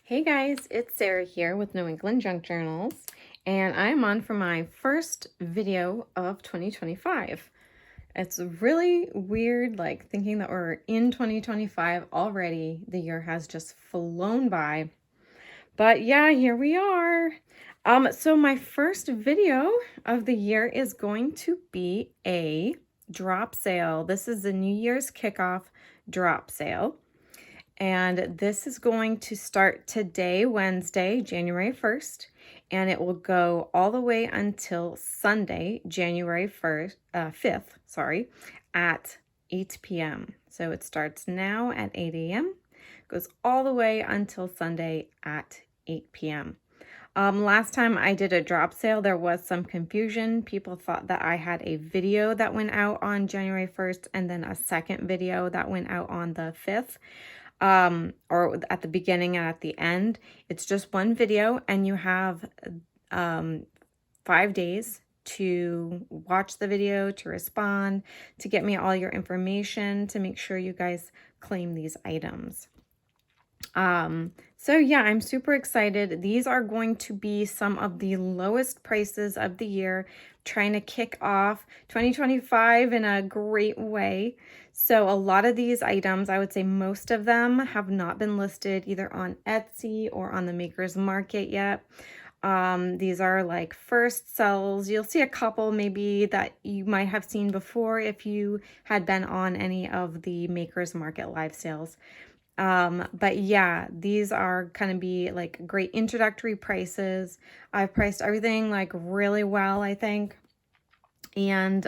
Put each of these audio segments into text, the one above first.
Hey guys, it's Sarah here with New England Junk Journals, and I'm on for my first video of 2025. It's really weird, like thinking that we're in 2025 already. The year has just flown by. But yeah, here we are. So my first video of the year is going to be a drop sale. This is the New Year's kickoff drop sale. And this is going to start today, Wednesday, January 1st, and it will go all the way until Sunday, January 5th, at 8 p.m. So it starts now at 8 a.m., goes all the way until Sunday at 8 p.m. Last time I did a drop sale, there was some confusion. People thought that I had a video that went out on January 1st and then a second video that went out on the 5th. Or at the beginning and at the end. It's just one video, and you have 5 days to watch the video, to respond, to get me all your information, to make sure you guys claim these items. So yeah, I'm super excited. These are going to be some of the lowest prices of the year, trying to kick off 2025 in a great way. So a lot of these items, I would say most of them have not been listed either on Etsy or on the Maker's Market yet. These are like first sells. You'll see a couple maybe that you might have seen before if you had been on any of the Maker's Market live sales. But yeah, these are going to be like great introductory prices. I've priced everything like really well, I think. And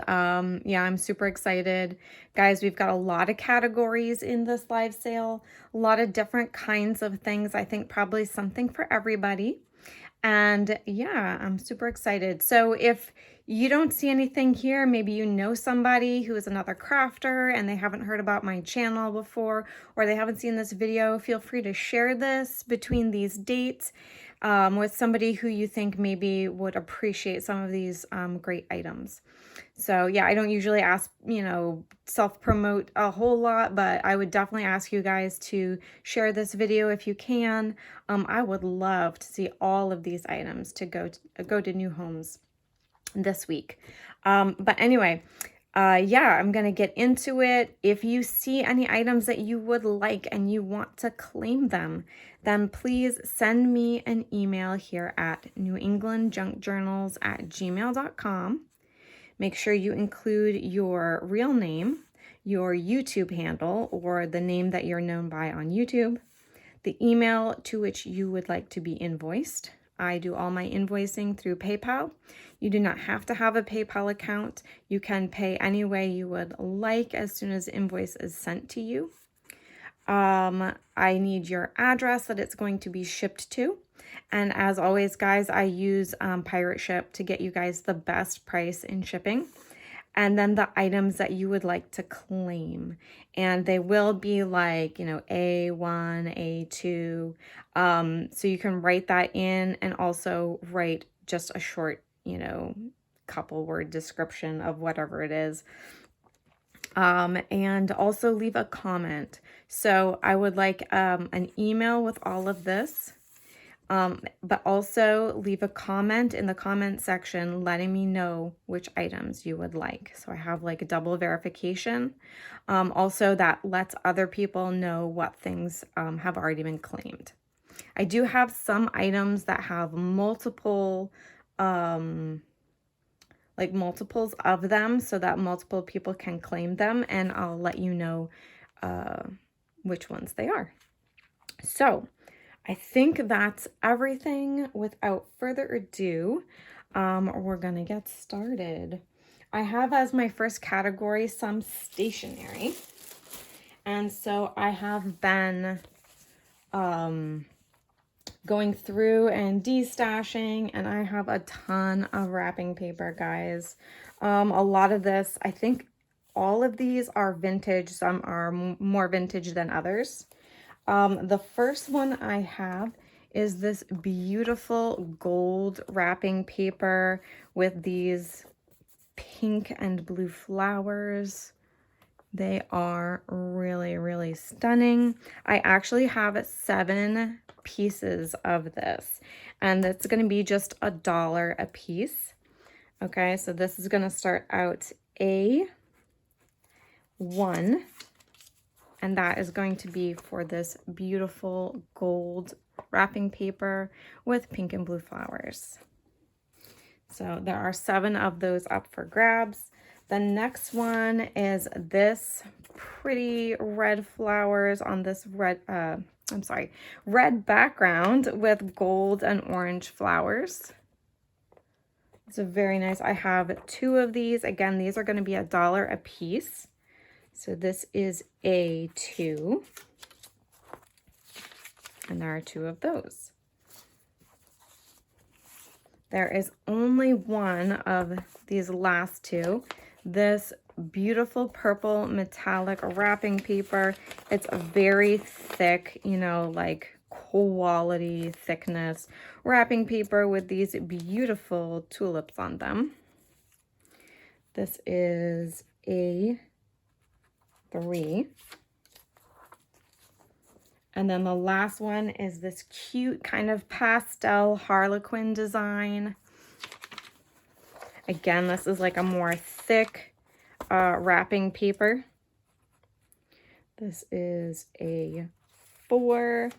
yeah, I'm super excited. Guys, we've got a lot of categories in this live sale, a lot of different kinds of things. I think probably something for everybody. And yeah, I'm super excited. So if you don't see anything here, maybe you know somebody who is another crafter and they haven't heard about my channel before, or they haven't seen this video, feel free to share this between these dates with somebody who you think maybe would appreciate some of these great items. So yeah, I don't usually ask, self-promote a whole lot, but I would definitely ask you guys to share this video if you can. I would love to see all of these items to go to new homes this week. But anyway, yeah, I'm going to get into it. If you see any items that you would like and you want to claim them, then please send me an email here at newenglandjunkjournals@gmail.com. Make sure you include your real name, your YouTube handle, or the name that you're known by on YouTube, the email to which you would like to be invoiced. I do all my invoicing through PayPal. You do not have to have a PayPal account. You can pay any way you would like as soon as the invoice is sent to you. I need your address that it's going to be shipped to. And as always, guys, I use Pirate Ship to get you guys the best price in shipping. And then the items that you would like to claim. And they will be like, A1, A2. So you can write that in and also write just a short, couple word description of whatever it is. And also leave a comment. So I would like an email with all of this. But also leave a comment in the comment section letting me know which items you would like. So I have like a double verification. Also that lets other people know what things have already been claimed. I do have some items that have multiple, like multiples of them so that multiple people can claim them, and I'll let you know which ones they are. So I think that's everything. Without further ado, we're gonna get started. I have as my first category some stationery. And so I have been going through and destashing, and I have a ton of wrapping paper, guys. A lot of this, I think all of these are vintage. Some are more vintage than others. The first one I have is this beautiful gold wrapping paper with these pink and blue flowers. They are really, really stunning. I actually have 7 pieces of this, and it's going to be just $1 a piece. Okay, so this is going to start out A1, and that is going to be for this beautiful gold wrapping paper with pink and blue flowers. So there are 7 of those up for grabs. The next one is this pretty red flowers on this red background with gold and orange flowers. It's a very nice. I have 2 of these. Again, these are going to be $1 a piece. So this is A2. And there are 2 of those. There is only one of these last 2. This beautiful purple metallic wrapping paper. It's a very thick, you know, like quality thickness wrapping paper with these beautiful tulips on them. This is A3. And then the last one is this cute kind of pastel harlequin design. Again, this is like a more thick wrapping paper. This is A4.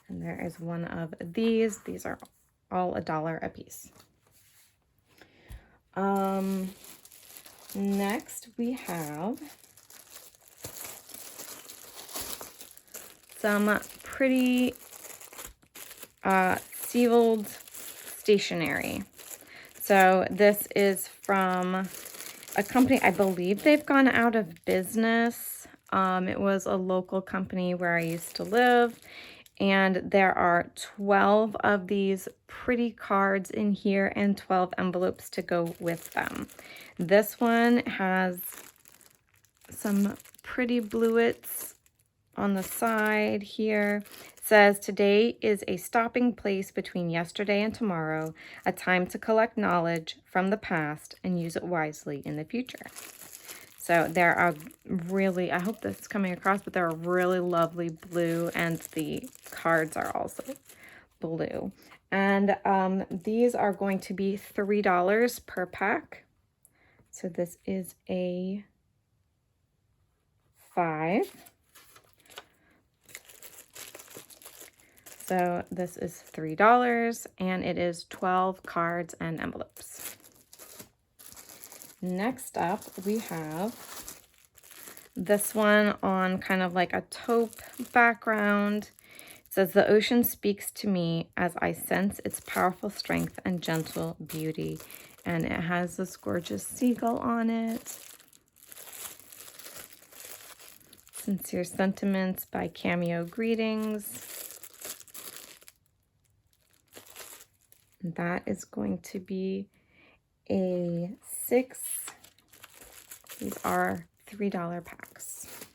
And there is one of these. These are all $1 a piece. Next we have some pretty sealed stationery. So this is from a company, I believe they've gone out of business. It was a local company where I used to live, and there are 12 of these pretty cards in here and 12 envelopes to go with them. This one has some pretty bluets on the side here. It says, today is a stopping place between yesterday and tomorrow, a time to collect knowledge from the past and use it wisely in the future. So there are really, I hope this is coming across, but they're really lovely blue, and the cards are also blue. And these are going to be $3 per pack. So this is a 5. So this is $3, and it is 12 cards and envelopes. Next up, we have this one on kind of like a taupe background. It says, the ocean speaks to me as I sense its powerful strength and gentle beauty. And it has this gorgeous seagull on it. Sincere Sentiments by Cameo Greetings. That is going to be a 6. These are $3 packs.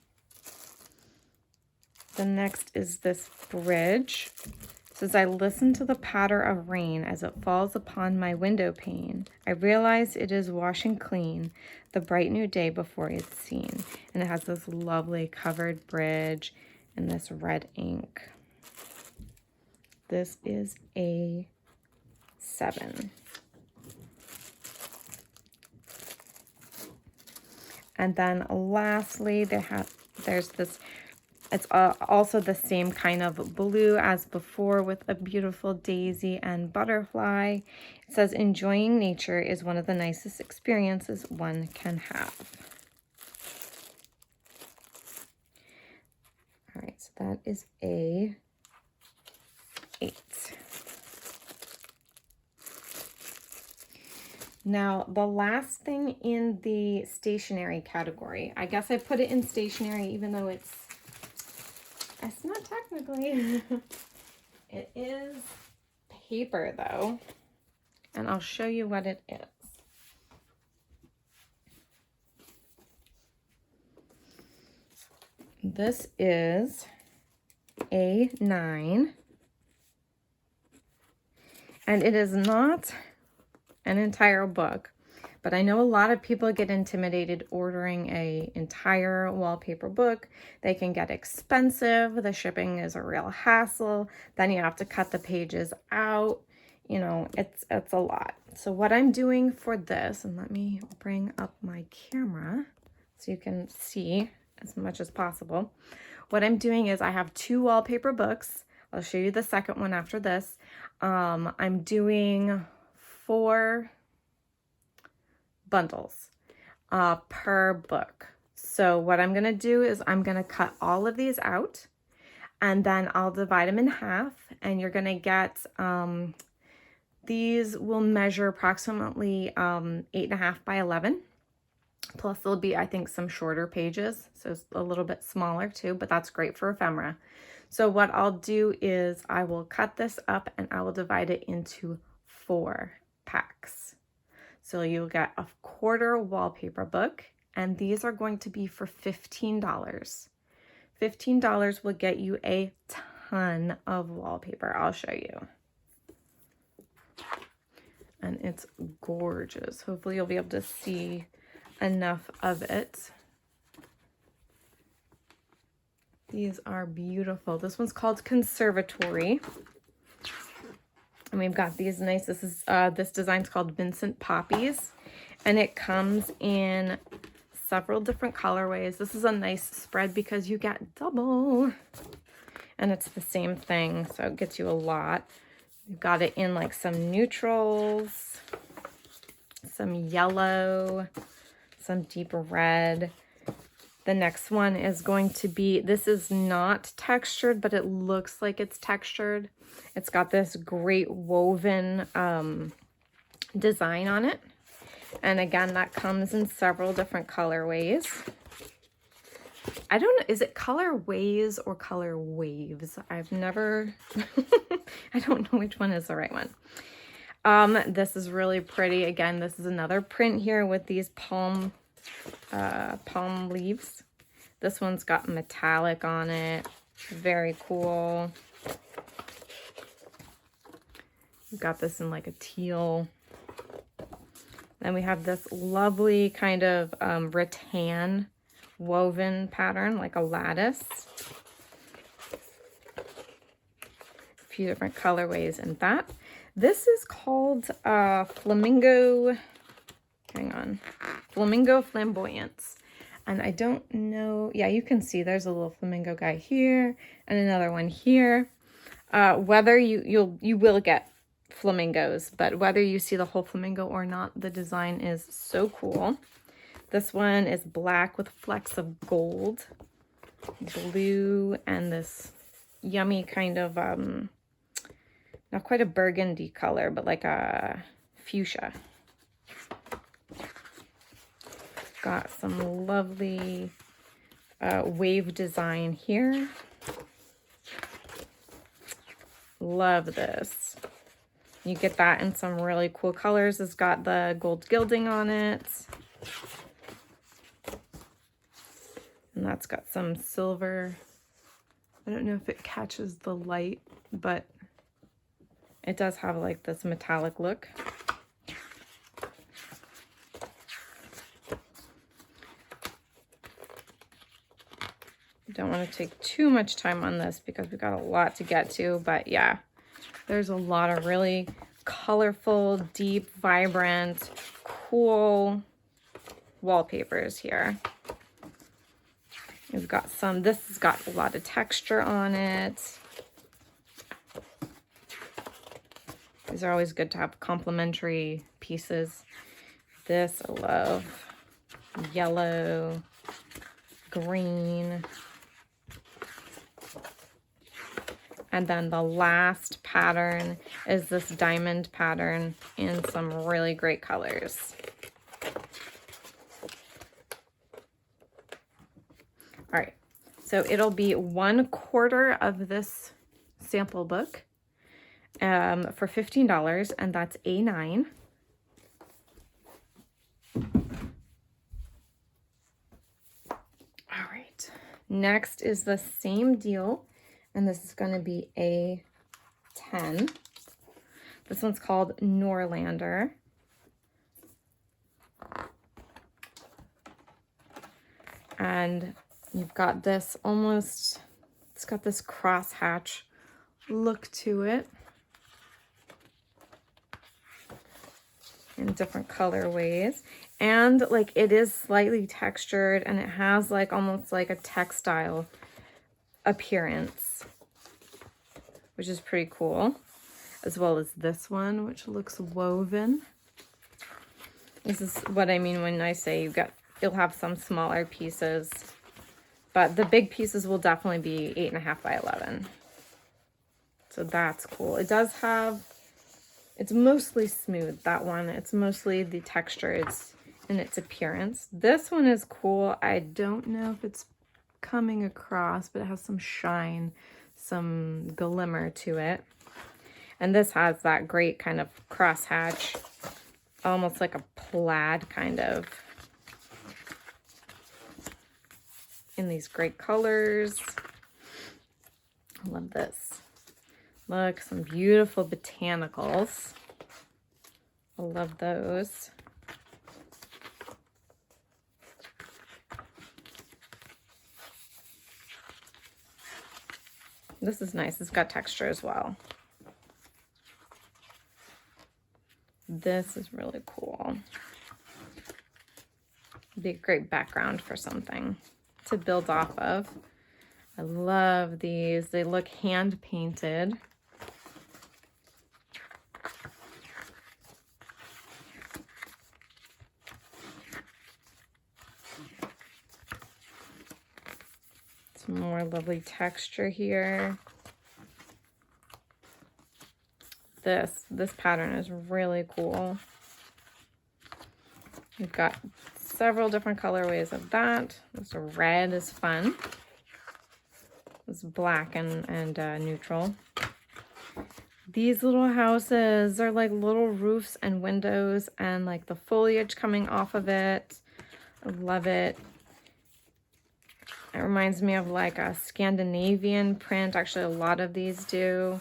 The next is this bridge. It says, I listen to the patter of rain as it falls upon my window pane. I realize it is washing clean the bright new day before it's seen. And it has this lovely covered bridge and this red ink. This is a 7. And then lastly, there's this, it's also the same kind of blue as before with a beautiful daisy and butterfly. It says, enjoying nature is one of the nicest experiences one can have. All right, so that is a 8. Now, the last thing in the stationery category, I guess I put it in stationery even though it's not technically. It is paper though, and I'll show you what it is. This is A9, and it is not an entire book, But I know a lot of people get intimidated ordering a entire wallpaper book. They can get expensive. The shipping is a real hassle. Then you have to cut the pages out. You know, it's a lot. So what I'm doing for this, and let me bring up my camera so you can see as much as possible. What I'm doing is I have 2 wallpaper books. I'll show you the second one after this. I'm doing 4 bundles per book. So what I'm going to do is I'm going to cut all of these out, and then I'll divide them in half, and you're going to get, these will measure approximately 8.5 by 11. Plus there'll be, I think, some shorter pages, so it's a little bit smaller too, but that's great for ephemera. So what I'll do is I will cut this up and I will divide it into 4 packs. So you'll get a quarter wallpaper book, and these are going to be for $15. $15 will get you a ton of wallpaper. I'll show you. And it's gorgeous. Hopefully you'll be able to see enough of it. These are beautiful. This one's called Conservatory. And we've got these nice, this design's called Vincent Poppies, and it comes in several different colorways. This is a nice spread because you get double, and it's the same thing, so it gets you a lot. We've got it in like some neutrals, some yellow, some deep red. The next one is going to be, this is not textured, but it looks like it's textured. It's got this great woven design on it. And again, that comes in several different colorways. I don't know, is it color ways or color waves? I've never, I don't know which one is the right one. This is really pretty. Again, this is another print here with these palm leaves. This one's got metallic on it. Very cool. We've got this in like a teal. Then we have this lovely kind of rattan woven pattern, like a lattice. A few different colorways in that. This is called Flamingo, hang on, Flamingo Flamboyance. And I don't know, yeah, you can see there's a little flamingo guy here and another one here. Whether you will get flamingos, but whether you see the whole flamingo or not, the design is so cool. This one is black with flecks of gold, blue, and this yummy kind of, not quite a burgundy color, but like a fuchsia. Got some lovely wave design here. Love this. You get that in some really cool colors. It's got the gold gilding on it. And that's got some silver. I don't know if it catches the light, but it does have like this metallic look. Don't want to take too much time on this because we've got a lot to get to, but yeah, there's a lot of really colorful, deep, vibrant, cool wallpapers here. We've got some, this has got a lot of texture on it. These are always good to have complementary pieces. This I love. Yellow, green. And then the last pattern is this diamond pattern in some really great colors. All right, so it'll be 1/4 of this sample book for $15, and that's A9. All right, next is the same deal. And this is going to be A10. This one's called Norlander. And you've got this almost, it's got this crosshatch look to it in different colorways. And like it is slightly textured and it has like almost like a textile appearance, which is pretty cool. As well as this one, which looks woven. This is what I mean when I say you'll have some smaller pieces, but the big pieces will definitely be 8.5 by 11. So that's cool. It does have, it's mostly smooth, that one. It's mostly the texture is in its appearance. This one is cool. I don't know if it's coming across, but it has some shine, some glimmer to it. And this has that great kind of crosshatch, almost like a plaid kind of, in these great colors. I love this. Look, some beautiful botanicals. I love those. This is nice. It's got texture as well. This is really cool. Be a great background for something to build off of. I love these. They look hand painted. Some more lovely texture here. This pattern is really cool. We've got several different colorways of that. This red is fun. This black and neutral. These little houses are like little roofs and windows and like the foliage coming off of it. I love it. It reminds me of like a Scandinavian print. Actually, a lot of these do.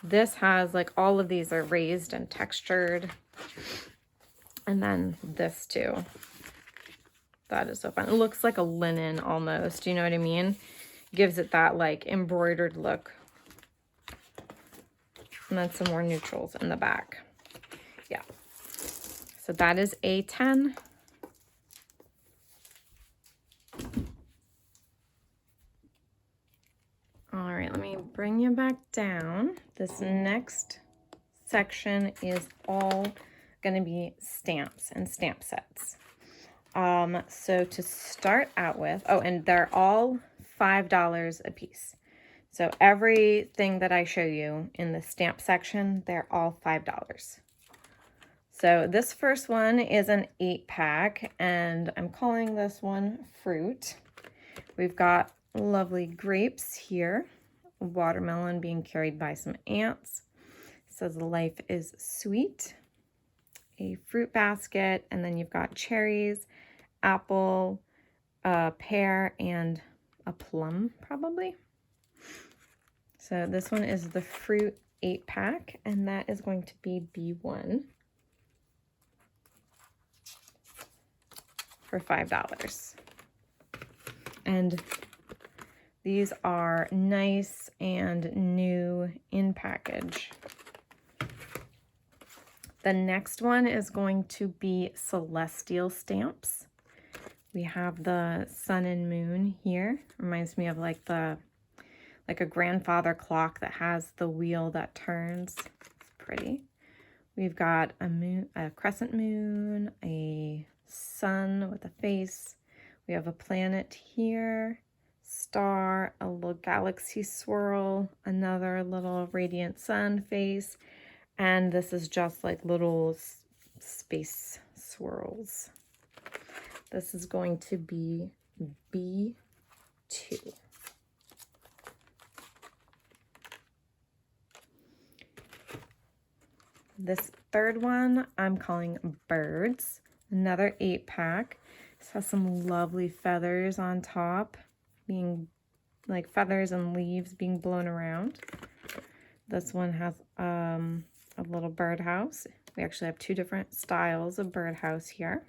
This has like all of these are raised and textured. And then this too. That is so fun. It looks like a linen almost. You know what I mean? Gives it that like embroidered look. And then some more neutrals in the back. Yeah. So that is A10. All right, let me bring you back down. This next section is all going to be stamps and stamp sets. So to start out with, oh, and they're all $5 a piece. So everything that I show you in the stamp section, they're all $5. So this first one is an 8-pack, and I'm calling this one Fruit. We've got lovely grapes here, watermelon being carried by some ants. It says life is sweet, a fruit basket, and then you've got cherries, apple, a pear, and a plum probably. So this one is the Fruit 8-pack, and that is going to be B1 for $5. And these are nice and new in package. The next one is going to be Celestial stamps. We have the sun and moon here. Reminds me of like a grandfather clock that has the wheel that turns. It's pretty. We've got a moon, a crescent moon, a sun with a face. We have a planet here, star, a little galaxy swirl, another little radiant sun face, and this is just like little space swirls. This is going to be B2. This third one I'm calling Birds, another 8-pack. This has some lovely feathers on top, being like feathers and leaves being blown around. This one has a little birdhouse. We actually have two different styles of birdhouse here.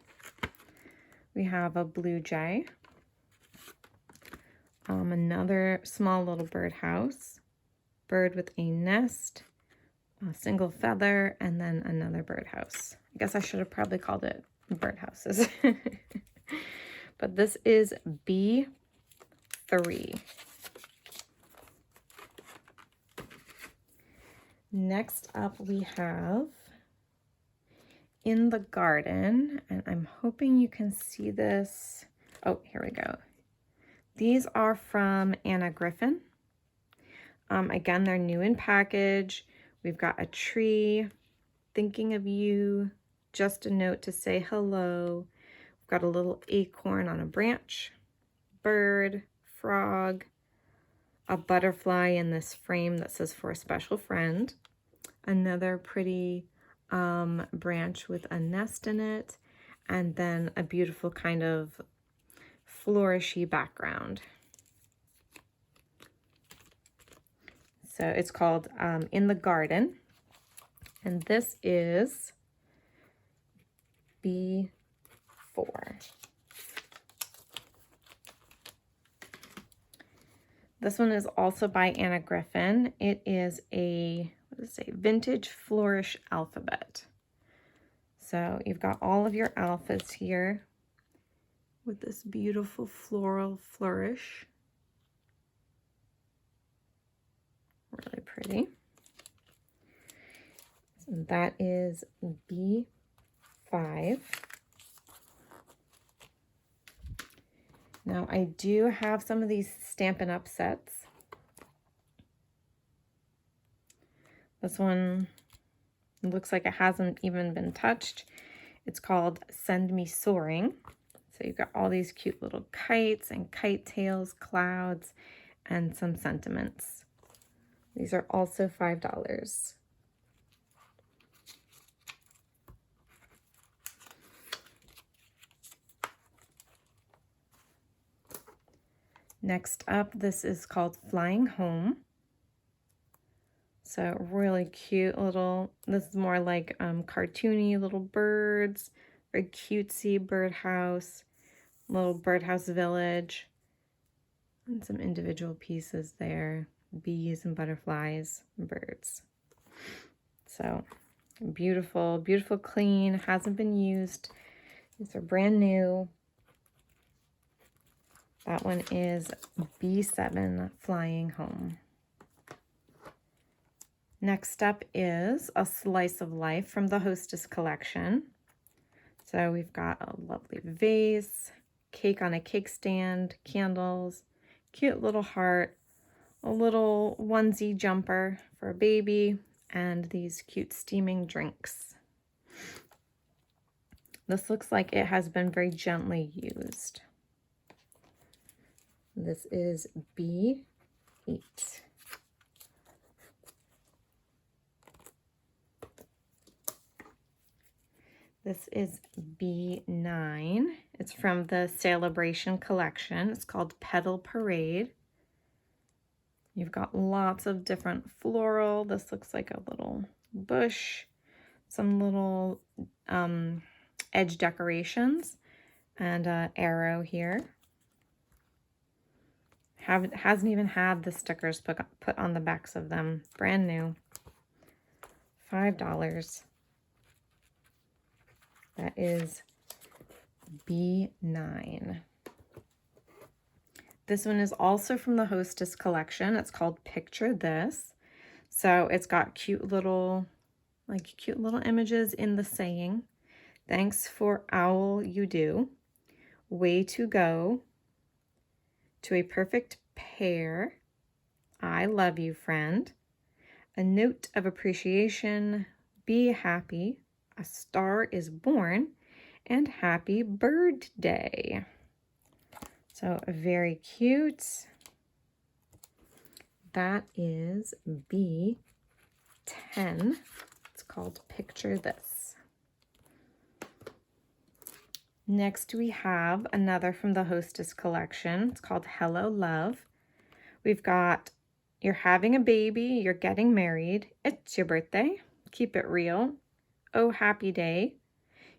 We have a blue jay. Another small little birdhouse, bird with a nest, a single feather, and then another birdhouse. I guess I should have probably called it birdhouses. But this is B3. Next up we have In the Garden, and I'm hoping you can see this. Oh, here we go. These are from Anna Griffin. Again, they're new in package. We've got a tree, thinking of you, just a note to say hello. We've got a little acorn on a branch, bird, frog, a butterfly in this frame that says for a special friend, another pretty branch with a nest in it, and then a beautiful kind of flourishy background. So it's called In the Garden, and this is B4. This one is also by Anna Griffin. It is a, what does it say, vintage flourish alphabet. So you've got all of your alphas here with this beautiful floral flourish. Really pretty. So that is B5. Now I do have some of these Stampin' Up! Sets. This one looks like it hasn't even been touched. It's called Send Me Soaring. So you've got all these cute little kites and kite tails, clouds, and some sentiments. These are also $5. Next up, this is called Flying Home. So really cute little, this is more like cartoony little birds, very cutesy birdhouse, little birdhouse village, and some individual pieces there, bees and butterflies and birds. So beautiful, beautiful, clean, hasn't been used. These are brand new. That one is B7, Flying Home. Next up is A Slice of Life from the Hostess collection. So we've got a lovely vase, cake on a cake stand, candles, cute little heart, a little onesie jumper for a baby, and these cute steaming drinks. This looks like it has been very gently used. This is B8. This is B9. It's from the Celebration collection. It's called Petal Parade. You've got lots of different floral. This looks like a little bush, some little edge decorations, and an arrow here. Hasn't even had the stickers put on the backs of them. Brand new. $5. That is B9. This one is also from the Hostess collection. It's called Picture This. So it's got cute little images in the saying. Thanks for owl you do. Way to go. To a perfect pair. I love you, friend. A note of appreciation. Be happy. A star is born. And happy birthday. So very cute. That is B10. It's called Picture This. Next we have another from the Hostess collection. It's called Hello Love. We've got you're having a baby, you're getting married, it's your birthday, keep it real, oh happy day,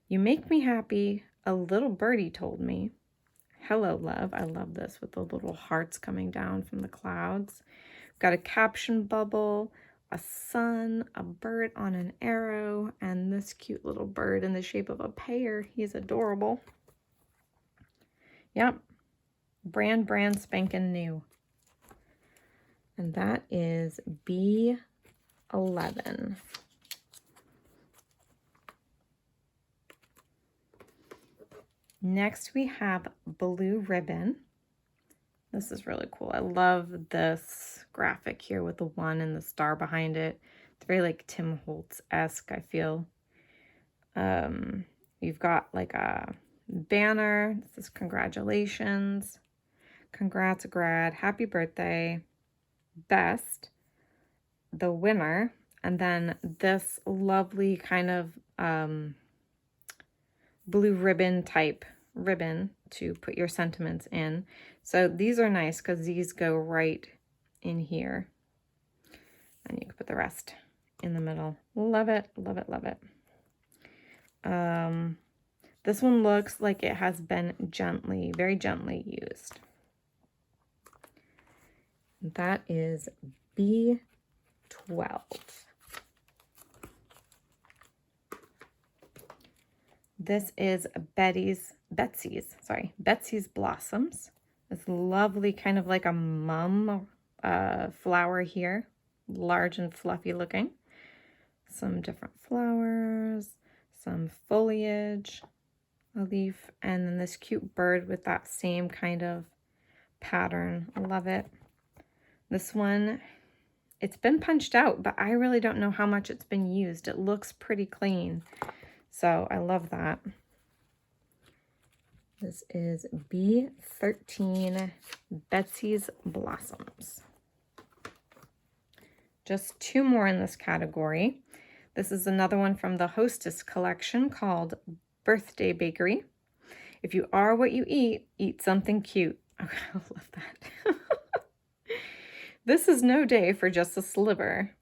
you make me happy, a little birdie told me, Hello, love. I love this with the little hearts coming down from the clouds. Got a caption bubble, a sun, a bird on an arrow, and this cute little bird in the shape of a pear. He's adorable. Yep. Brand spanking new. And that is B11. Next we have Blue Ribbon. This is really cool. I love this graphic here with the one and the star behind it. It's very like Tim Holtz-esque, I feel. You've got like a banner. This says congratulations. Congrats, grad. Happy birthday. Best. The winner. And then this lovely kind of blue ribbon type ribbon to put your sentiments in. So these are nice because these go right in here. And you can put the rest in the middle. Love it, love it, love it. This one looks like it has been gently, very gently used. That is B12. This is Betsy's Blossoms. This lovely kind of like a mum flower here, large and fluffy looking. Some different flowers, some foliage, a leaf, and then this cute bird with that same kind of pattern. I love it. This one, it's been punched out, but I really don't know how much it's been used. It looks pretty clean. So I love that. This is B13, Betsy's Blossoms. Just two more in this category. This is another one from the Hostess collection called Birthday Bakery. If you are what you eat something cute. Oh, I love that. This is no day for just a sliver.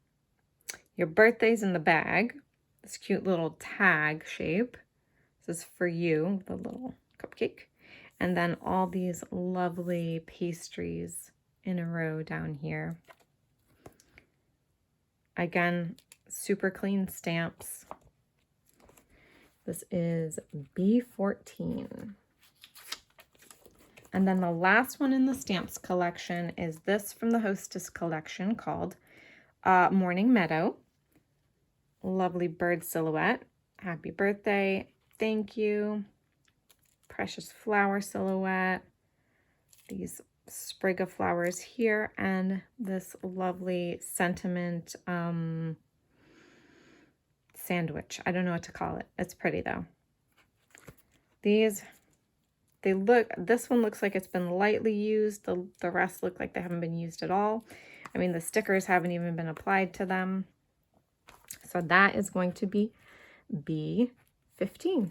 Your birthday's in the bag. This cute little tag shape. This is for you, the little cupcake. And then all these lovely pastries in a row down here. Again, super clean stamps. This is B14. And then the last one in the stamps collection is this from the Hostess collection called Morning Meadow. Lovely bird silhouette. Happy birthday. Thank you. Precious flower silhouette. These sprig of flowers here. And this lovely sentiment sandwich. I don't know what to call it. It's pretty though. This one looks like it's been lightly used. The rest look like they haven't been used at all. I mean, the stickers haven't even been applied to them. So that is going to be B15.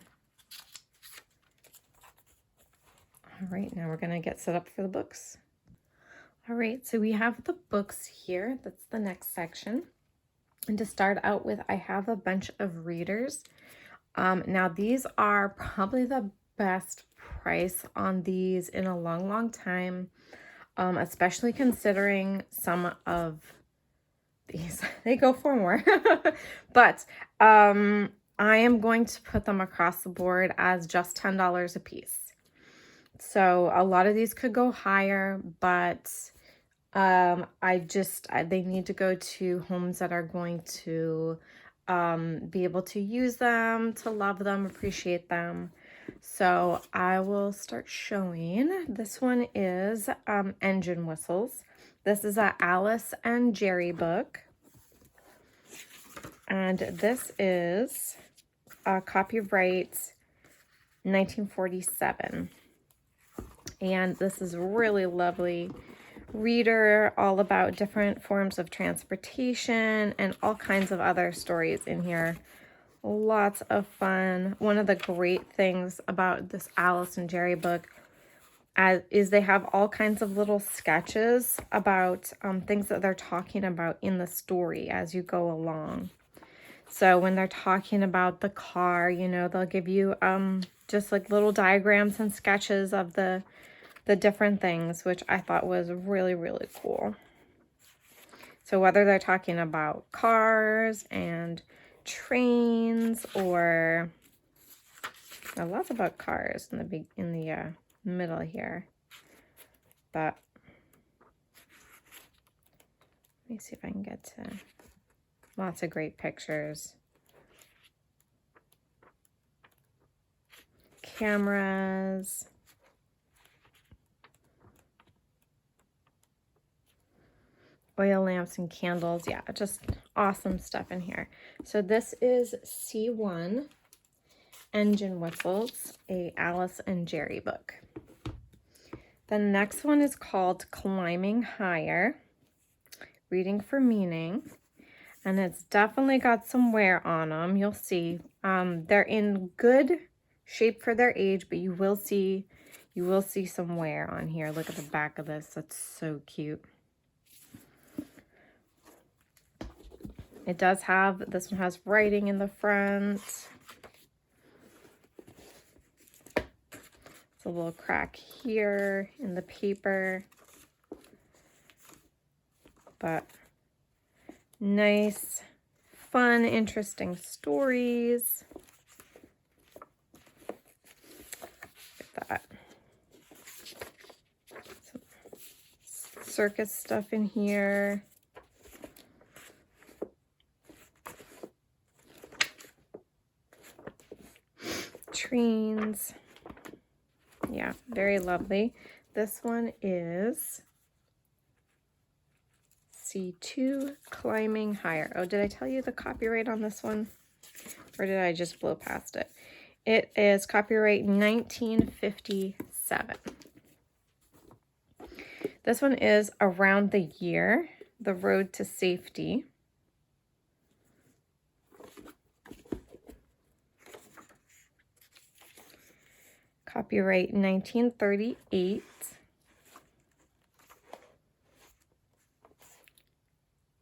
All right, now we're going to get set up for the books. All right, so we have the books here. That's the next section. And to start out with, I have a bunch of readers. Now, these are probably the best price on these in a long time, especially considering some of these, they go for more. But I am going to put them across the board as just $10 a piece. So a lot of these could go higher, but they need to go to homes that are going to be able to use them, to love them, appreciate them. So I will start showing. This one is Engine Whistles. This is a Alice and Jerry book. And this is copyright 1947. And this is really lovely reader, all about different forms of transportation and all kinds of other stories in here. Lots of fun. One of the great things about this Alice and Jerry book is they have all kinds of little sketches about things that they're talking about in the story as you go along. So when they're talking about the car, you know, they'll give you just like little diagrams and sketches of the different things, which I thought was really, really cool. So whether they're talking about cars and trains, or lots about cars in the middle here. But let me see if I can get to lots of great pictures. Cameras. Oil lamps and candles. Yeah, just awesome stuff in here. So this is C1 Engine Whistles, a Alice and Jerry book. The next one is called Climbing Higher, Reading for Meaning. And it's definitely got some wear on them. You'll see. They're in good shape for their age, but you will see some wear on here. Look at the back of this. That's so cute. It does have, this one has writing in the front. It's a little crack here in the paper. But nice, fun, interesting stories. Look at that. Some circus stuff in here. Trains. Yeah, very lovely. This one is C2 Climbing Higher. Oh, did I tell you the copyright on this one? Or did I just blow past it? It is copyright 1957. This one is Around the Year, The Road to Safety. Copyright 1938.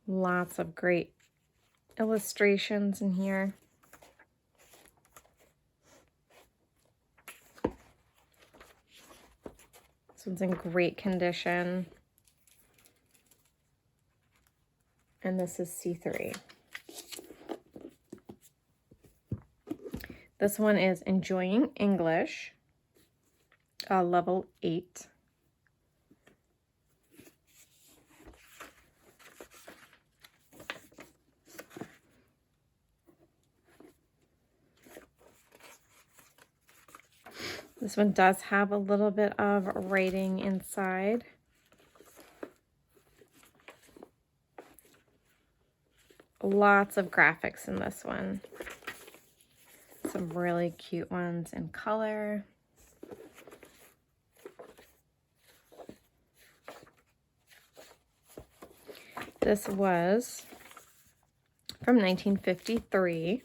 Lots of great illustrations in here. This one's in great condition. And this is C3. This one is Enjoying English, level 8. This one does have a little bit of writing inside. Lots of graphics in this one. Some really cute ones in color. This was from 1953,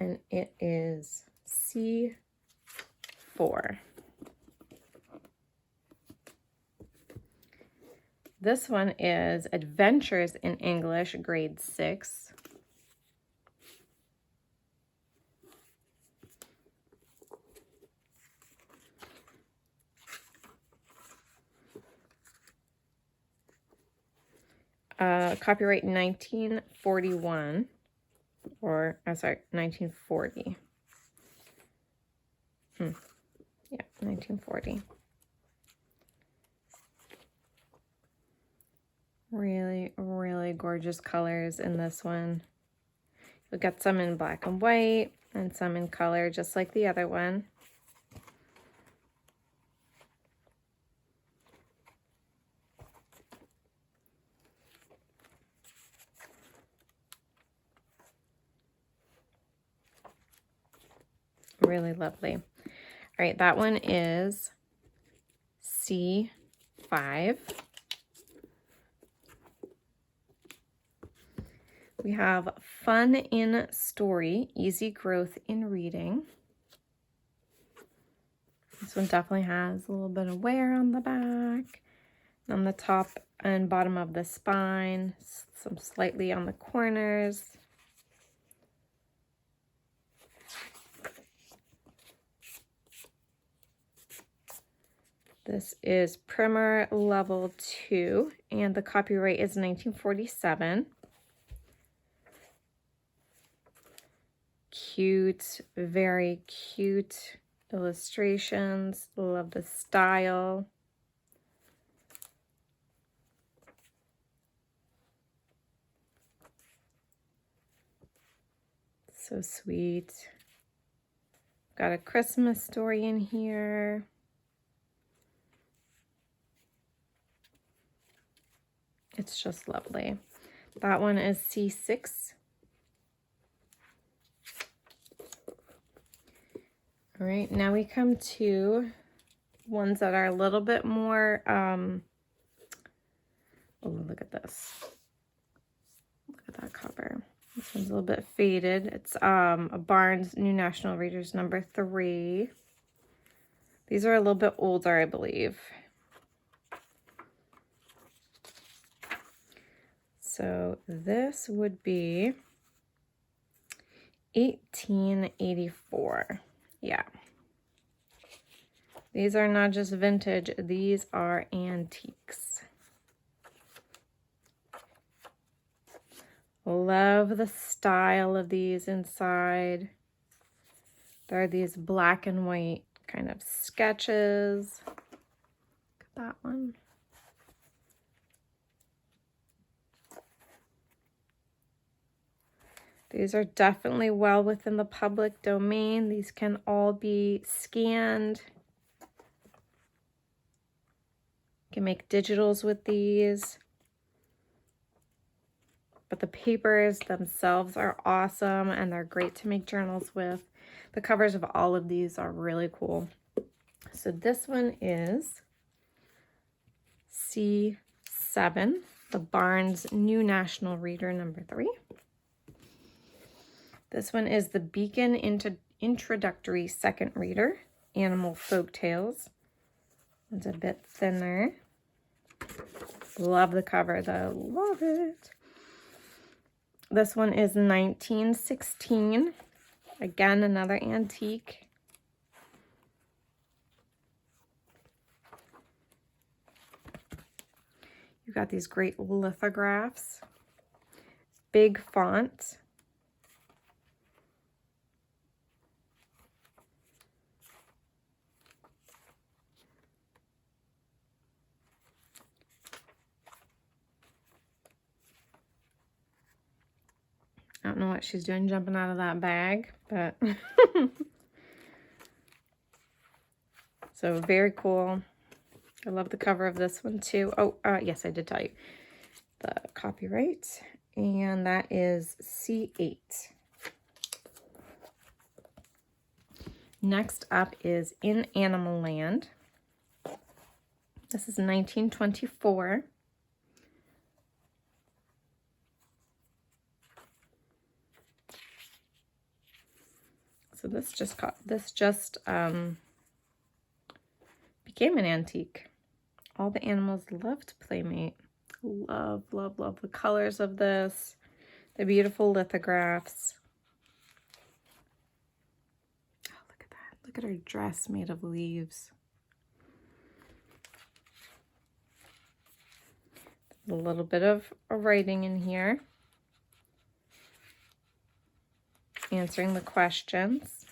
and it is C4. This one is Adventures in English, grade 6. Copyright 1941, or I'm sorry, 1940. Yeah, 1940. Really, really gorgeous colors in this one. You'll get some in black and white and some in color, just like the other one. Really lovely. All right, that one is C5. We have Fun in Story, Easy Growth in Reading. This one definitely has a little bit of wear on the back, on the top and bottom of the spine, some slightly on the corners. This is Primer Level 2, and the copyright is 1947. Cute, very cute illustrations. Love the style. So sweet. Got a Christmas story in here. It's just lovely. That one is C6. All right, now we come to ones that are a little bit more, oh, look at this. Look at that cover. This one's a little bit faded. It's a Barnes New National Readers number 3. These are a little bit older, I believe. So this would be 1884. Yeah. These are not just vintage, these are antiques. Love the style of these inside. There are these black and white kind of sketches. Look at that one. These are definitely well within the public domain. These can all be scanned. You can make digitals with these. But the papers themselves are awesome, and they're great to make journals with. The covers of all of these are really cool. So this one is C7, the Barnes New National Reader number 3. This one is the Beacon Introductory Second Reader, Animal Folktales. It's a bit thinner. Love the cover though, love it. This one is 1916. Again, another antique. You got these great lithographs. Big font. I don't know what she's doing jumping out of that bag, but so very cool. I love the cover of this one too. Oh, yes, I did tell you the copyright, and that is C8. Next up is In Animal Land. This is 1924. So this just became an antique. All the animals loved Playmate. Love, love, love the colors of this. The beautiful lithographs. Oh, look at that. Look at her dress made of leaves. A little bit of writing in here. Answering the questions.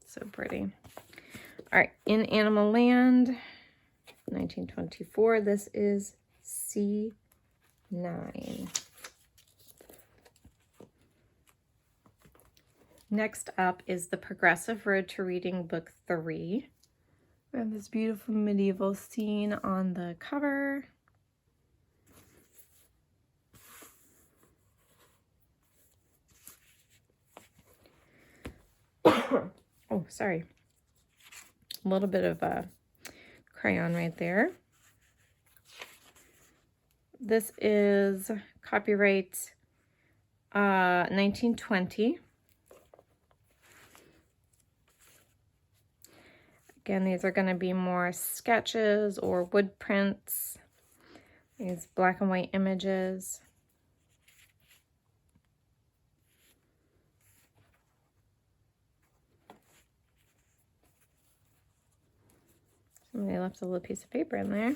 So pretty. All right, In Animal Land, 1924. This is C9. Next up is The Progressive Road to Reading, Book 3. We have this beautiful medieval scene on the cover. Oh, sorry. A little bit of a crayon right there. This is copyright 1920. Again, these are going to be more sketches or wood prints. These black and white images. Somebody left a little piece of paper in there.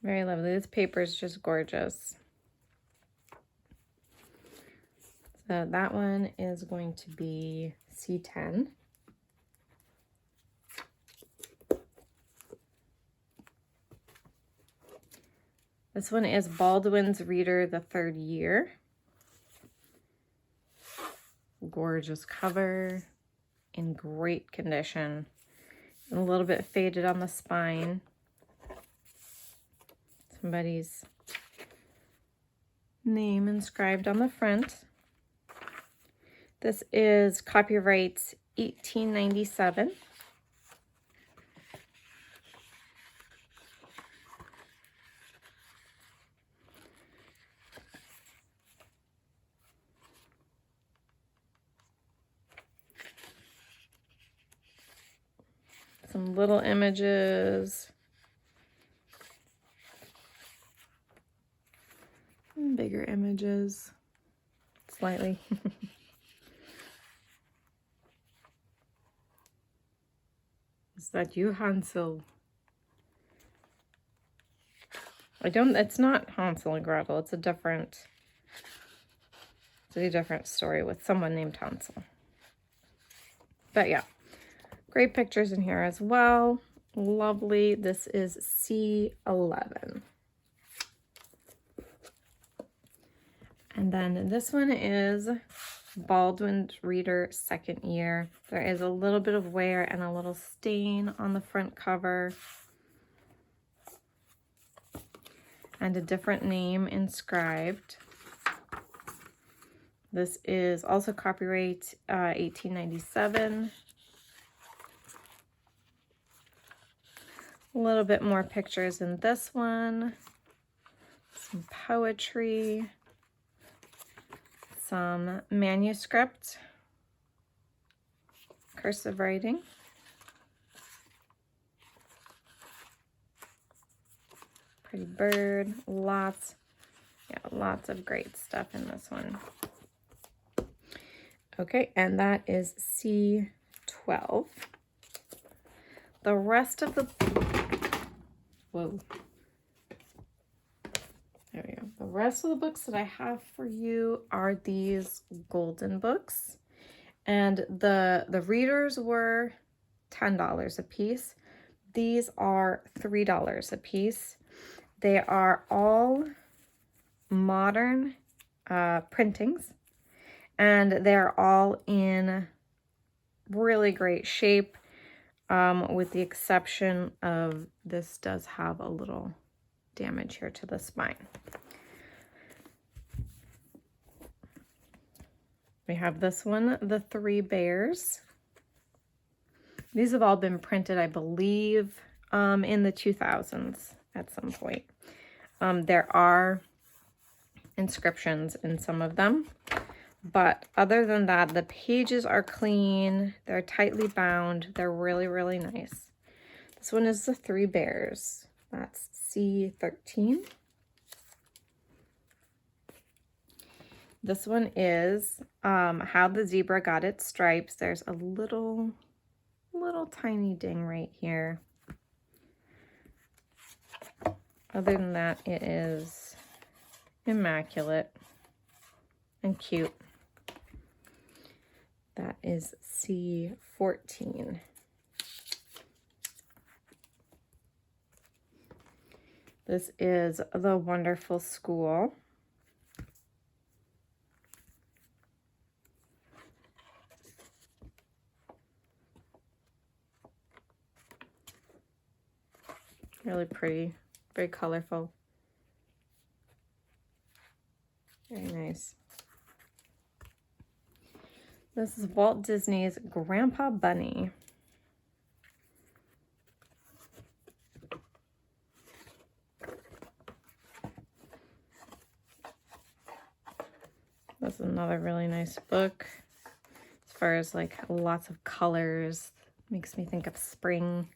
Very lovely. This paper is just gorgeous. So that one is going to be C10. This one is Baldwin's Reader, the Third Year. Gorgeous cover, in great condition. And a little bit faded on the spine. Somebody's name inscribed on the front. This is copyright 1897. Some little images. Bigger images. Slightly. Is that you, Hansel? It's not Hansel and Gretel. It's a different story with someone named Hansel. But yeah, great pictures in here as well. Lovely. This is C11. And then this one is Baldwin's Reader, Second Year. There is a little bit of wear and a little stain on the front cover. And a different name inscribed. This is also copyright 1897. A little bit more pictures in this one. Some poetry. Some manuscript. Cursive writing. Pretty bird. Lots of great stuff in this one. Okay, and that is C12. The rest of the... Whoa. There we go. The rest of the books that I have for you are these golden books. And the readers were $10 a piece. These are $3 a piece. They are all modern printings. And they're all in really great shape, with the exception of this does have a little damage here to the spine. We have this one, The Three Bears. These have all been printed, I believe, in the 2000s at some point. There are inscriptions in some of them. But other than that, the pages are clean. They're tightly bound. They're really, really nice. This one is The Three Bears. That's C13. This one is How the Zebra Got Its Stripes. There's a little tiny ding right here. Other than that, it is immaculate and cute. That is C14. This is The Wonderful School. Really pretty, very colorful. Very nice. This is Walt Disney's Grandpa Bunny. This is another really nice book. As far as like lots of colors, makes me think of spring.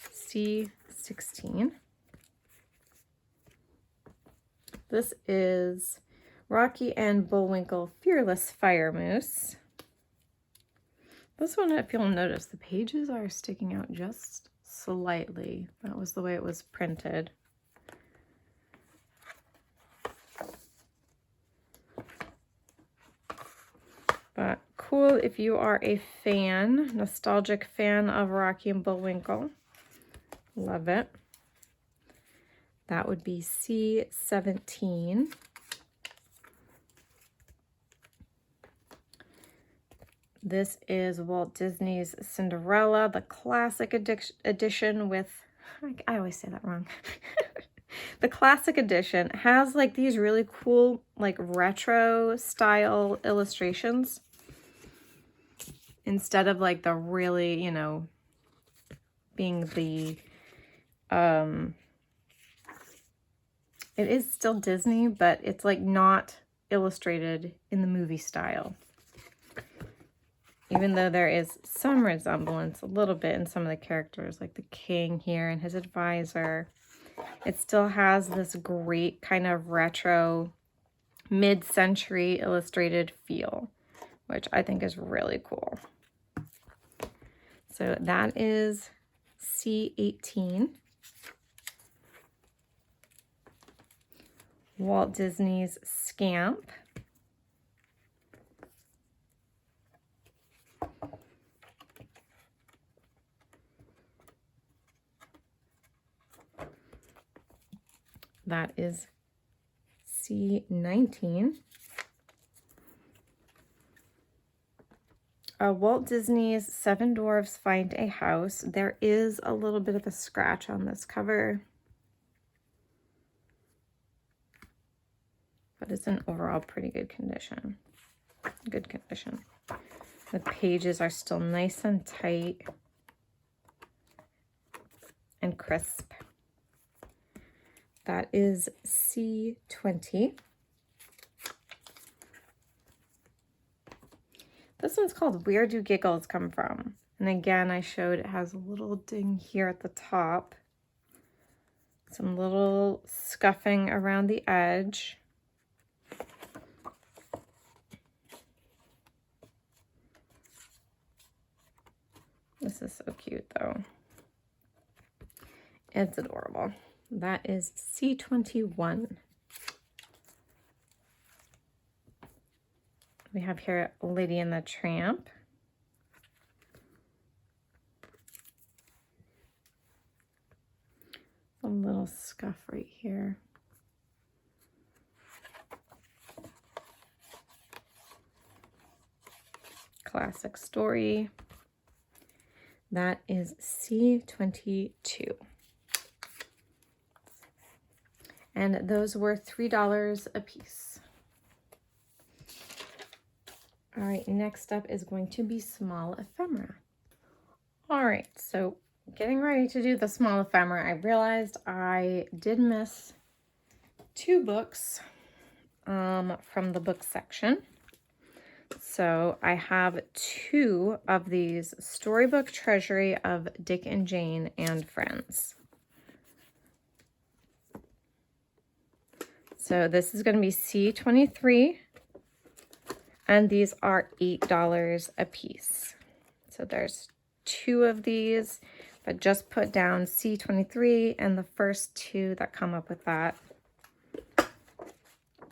C16. This is Rocky and Bullwinkle Fearless Fire Moose. This one, if you'll notice, the pages are sticking out just slightly. That was the way it was printed. But cool if you are a fan, nostalgic fan of Rocky and Bullwinkle. Love it. That would be C17. This is Walt Disney's Cinderella, the classic edition with, I always say that wrong. The classic edition has like these really cool, like retro style illustrations instead of like the really, you know, being the, it is still Disney, but it's like not illustrated in the movie style. Even though there is some resemblance a little bit in some of the characters, like the king here and his advisor, it still has this great kind of retro mid-century illustrated feel, which I think is really cool. So that is C18. Walt Disney's Scamp. That is C19. Walt Disney's Seven Dwarfs Find a House. There is a little bit of a scratch on this cover, but it's in overall pretty good condition. Good condition. The pages are still nice and tight and crisp. That is C20. This one's called Where Do Giggles Come From? And again, I showed it has a little ding here at the top. Some little scuffing around the edge. This is so cute though. It's adorable. That is C21. We have here Lady and the Tramp. A little scuff right here. Classic Story. That is C22. And those were $3 a piece. All right, next up is going to be small ephemera. All right, so getting ready to do the small ephemera, I realized I did miss 2 books from the book section. So I have 2 of these Storybook Treasury of Dick and Jane and Friends. So this is going to be C23, and these are $8 a piece. So there's 2 of these, but just put down C23, and the first 2 that come up with that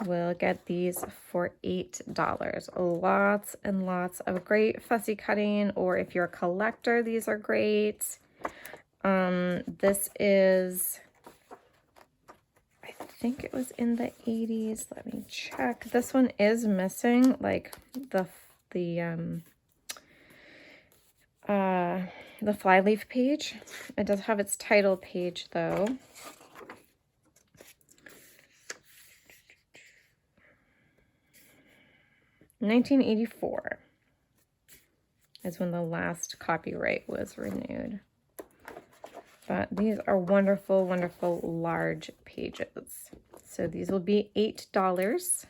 will get these for $8. Lots and lots of great fussy cutting, or if you're a collector, these are great. This is, I think it was in the 80s. Let me check. This one is missing like the flyleaf page. It does have its title page though. $1984 is when the last copyright was renewed. But these are wonderful, wonderful large pages. So these will be $8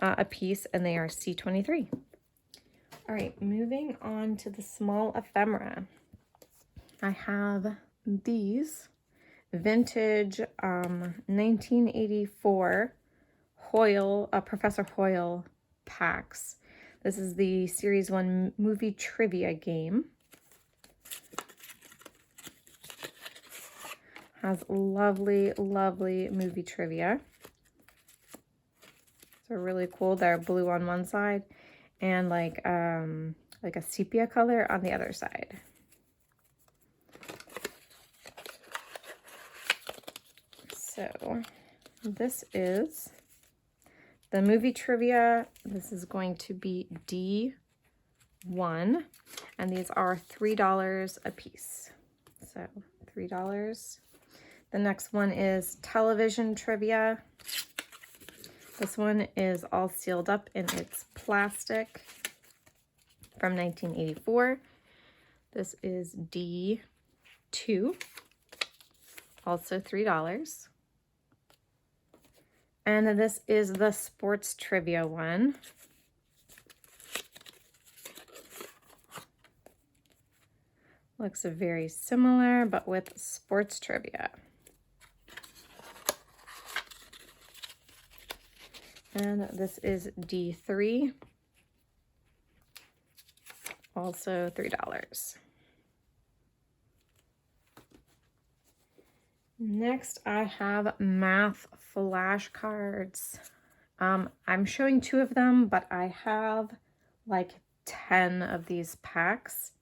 a piece, and they are C23. All right, moving on to the small ephemera. I have these vintage 1984 Hoyle, Professor Hoyle packs. This is the Series 1 movie trivia game. Has lovely, lovely movie trivia. So really cool. They're blue on one side and like a sepia color on the other side. So this is the movie trivia. This is going to be D1, and these are $3 a piece. So $3. The next one is television trivia. This one is all sealed up in its plastic from 1984. This is D2, also $3. And this is the sports trivia one. Looks very similar, but with sports trivia. And this is D3, also $3. Next, I have math flashcards. I'm showing 2 of them, but I have like 10 of these packs.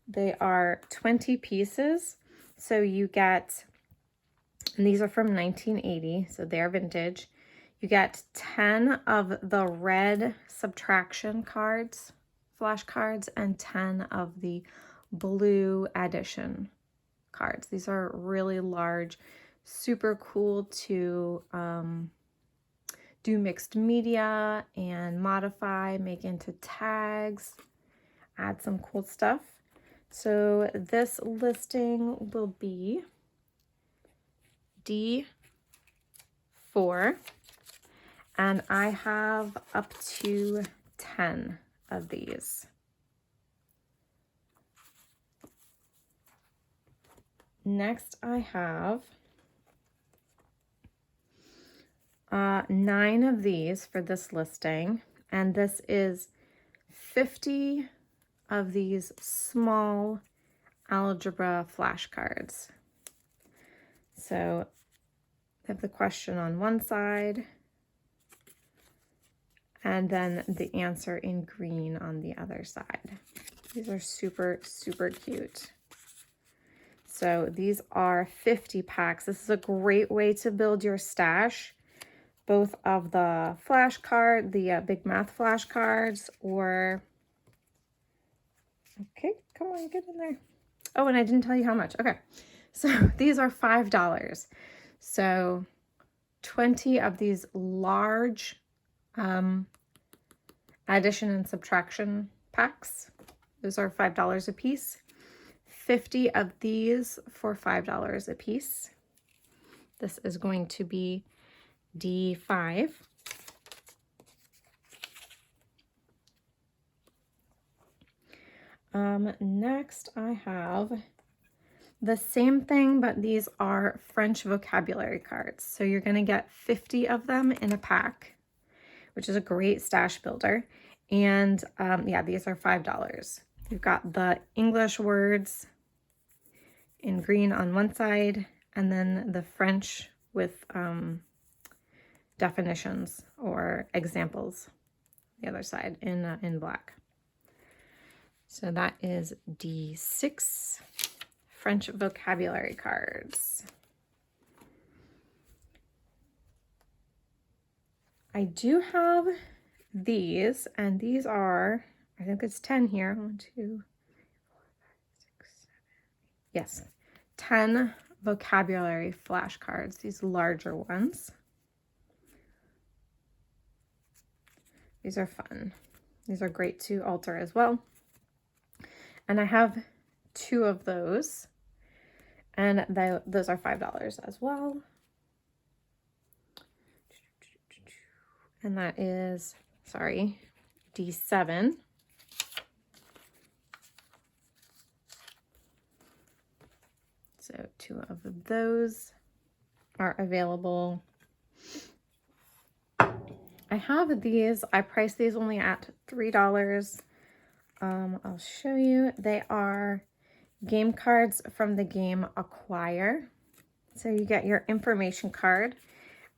They are 20 pieces, so you get, and these are from 1980, so they're vintage. You get 10 of the red subtraction cards, flashcards, and 10 of the blue addition cards. These are really large, super cool to do mixed media and modify, make into tags, add some cool stuff. So this listing will be D4, and I have up to 10 of these. Next, I have 9 of these for this listing, and this is 50 of these small algebra flashcards. So I have the question on one side, and then the answer in green on the other side. These are super, super cute. So these are 50 packs. This is a great way to build your stash, both of the flashcard, the big math flashcards, or, okay, come on, get in there. Oh, and I didn't tell you how much. Okay, so these are $5. So 20 of these large addition and subtraction packs. Those are $5 a piece. 50 of these for $5 a piece. This is going to be D5. Next I have the same thing, but these are French vocabulary cards. So you're going to get 50 of them in a pack, which is a great stash builder. And yeah, these are $5. You've got the English words in green on one side, and then the French with definitions or examples the other side in black. So that is D6, French vocabulary cards. I do have these, and these are, I think it's 10 here. 1, 2, 3, 4, 5, 6, 7. Yes, 10 vocabulary flashcards, these larger ones. These are fun. These are great to alter as well. And I have 2 of those, and those are $5 as well. And that is, sorry, D7. So So 2 of those are available. I have these. I priced these only at $3. I'll show you. They are game cards from the game Acquire. So you get your information card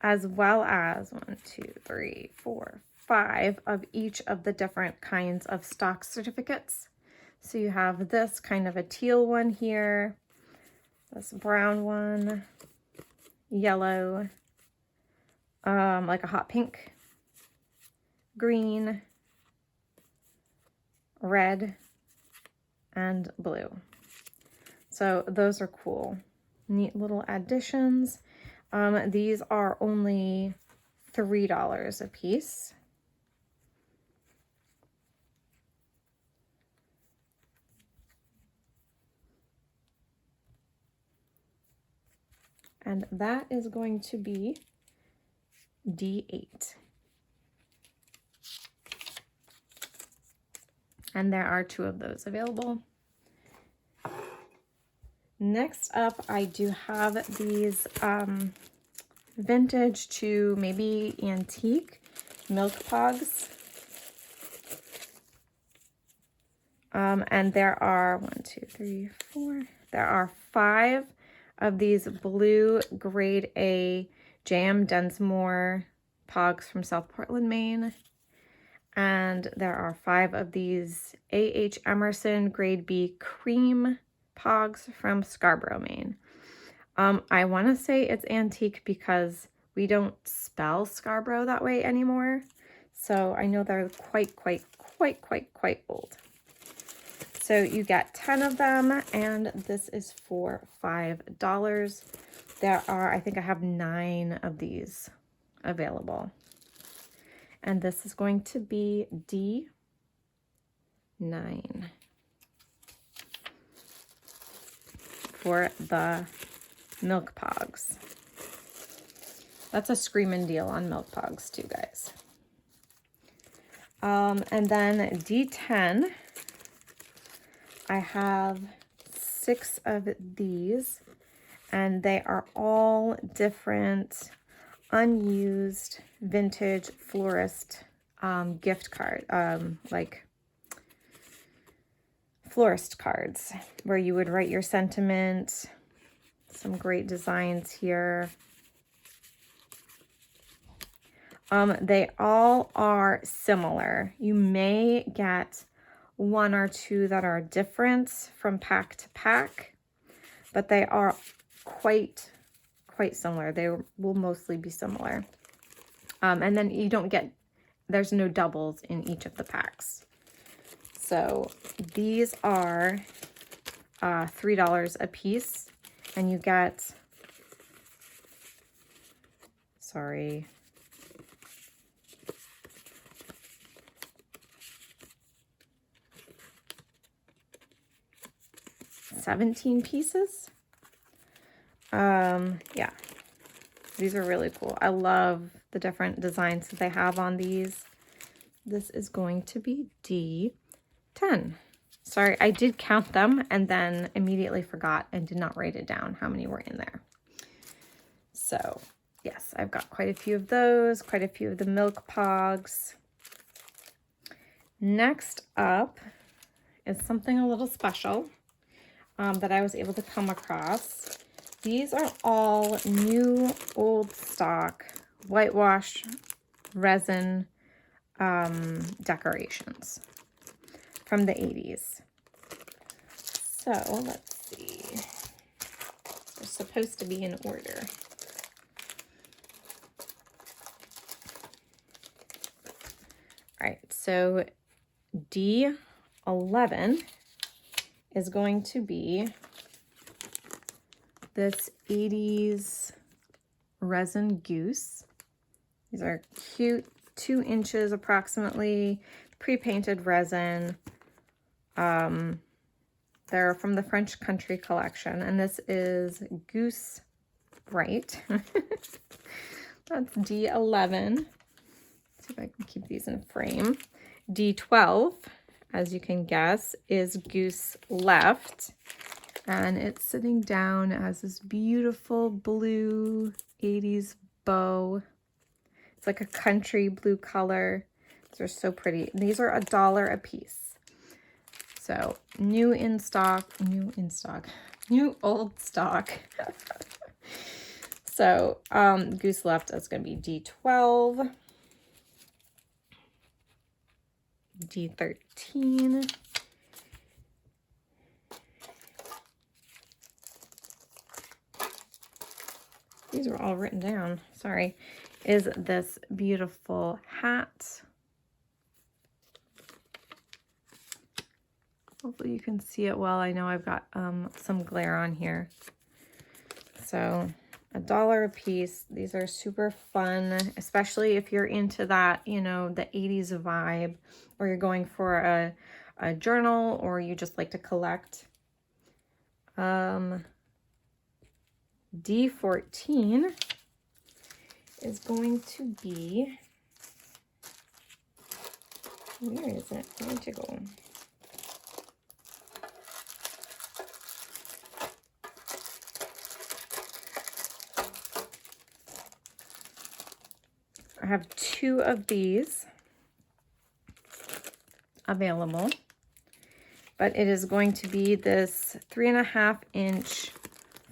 as well as 1, 2, 3, 4, 5 of each of the different kinds of stock certificates. So you have this kind of a teal one here, this brown one, yellow, like a hot pink, green, red, and blue. So those are cool. Neat little additions. These are only $3 a piece. And that is going to be D8. And there are 2 of those available. Next up, I do have these vintage to maybe antique milk pogs. And there are 1, 2, 3, 4. There are 5 of these blue grade A J.M. Densmore pogs from South Portland, Maine. And there are 5 of these A.H. Emerson grade B cream pogs from Scarborough, Maine. I want to say it's antique because we don't spell Scarborough that way anymore. So I know they're quite old. So you get 10 of them, and this is for $5. There are, I think I have 9 of these available. And this is going to be D9 for the milk pogs. That's a screaming deal on milk pogs too, guys. And then D10, I have 6 of these, and they are all different unused vintage florist gift card, like florist cards where you would write your sentiment. Some great designs here. They all are similar. You may get 1 or 2 that are different from pack to pack, but they are quite similar. They will mostly be similar. And then you don't get, there's no doubles in each of the packs. So these are $3 a piece, and you get, sorry, $17 pieces. Yeah, these are really cool. I love the different designs that they have on these. This is going to be D10. Sorry, I did count them and then immediately forgot and did not write it down how many were in there. So yes, I've got quite a few of those, quite a few of the milk pogs. Next up is something a little special that I was able to come across. These are all new old stock whitewash resin decorations from the 80s. So let's see. They're supposed to be in order. All right, so D11 is going to be this 80s resin goose. These are cute, 2 inches approximately, pre-painted resin. They're from the French Country collection, and this is Goose Bright. That's D11. See if I can keep these in frame. D12, as you can guess, is Goose Left. And it's sitting down as this beautiful blue 80s bow. It's like a country blue color. These are so pretty. These are $1 a piece. So new old stock. So goose left is going to be D12, D13, these are all written down, sorry, is this beautiful hat. Hopefully you can see it well. I know I've got some glare on here. So $1 a piece. These are super fun, especially if you're into that, you know, the 80s vibe, or you're going for a journal, or you just like to collect. D14 is going to be, where is it? Where'd you go? I have 2 of these available, but it is going to be this 3.5-inch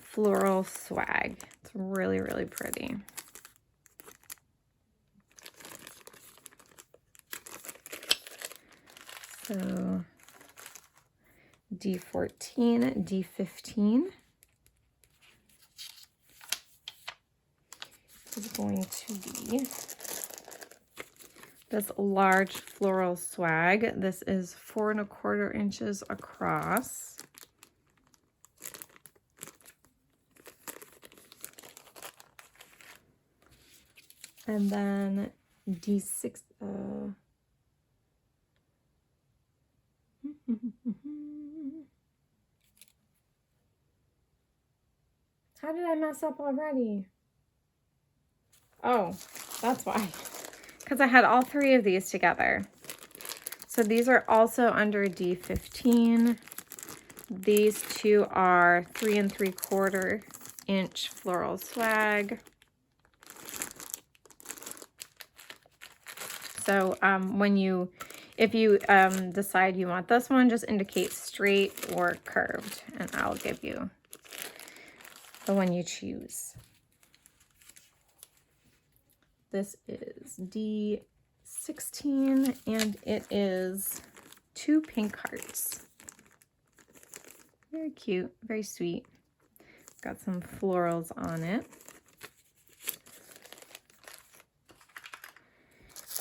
floral swag. It's really, really pretty. So D14, D15 is going to be this large floral swag. This is 4¼ inches across. And then D6, how did I mess up already? Oh, that's why. Because I had all 3 of these together. So these are also under D15. These 2 are 3¾ inch floral swag. So if you decide you want this one, just indicate straight or curved, and I'll give you the one you choose. This is D16, and it is 2 pink hearts. Very cute, very sweet. Got some florals on it.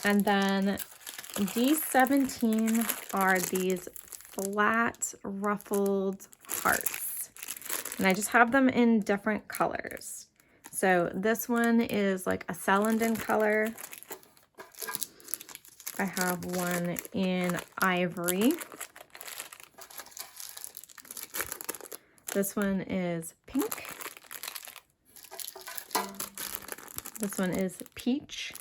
And then D17 are these flat ruffled hearts. And I just have them in different colors. So this one is like a celandine color. I have one in ivory. This one is pink. This one is peach.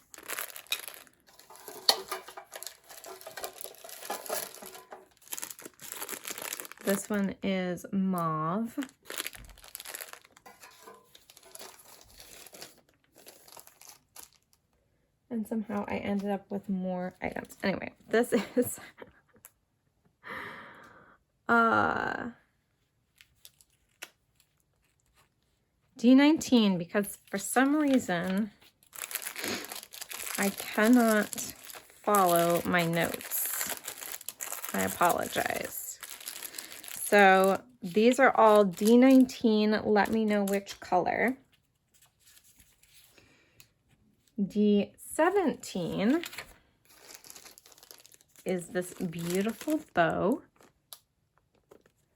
This one is mauve. And somehow I ended up with more items. Anyway, this is D19, because for some reason I cannot follow my notes. I apologize. So these are all D19. Let me know which color. D17 is this beautiful bow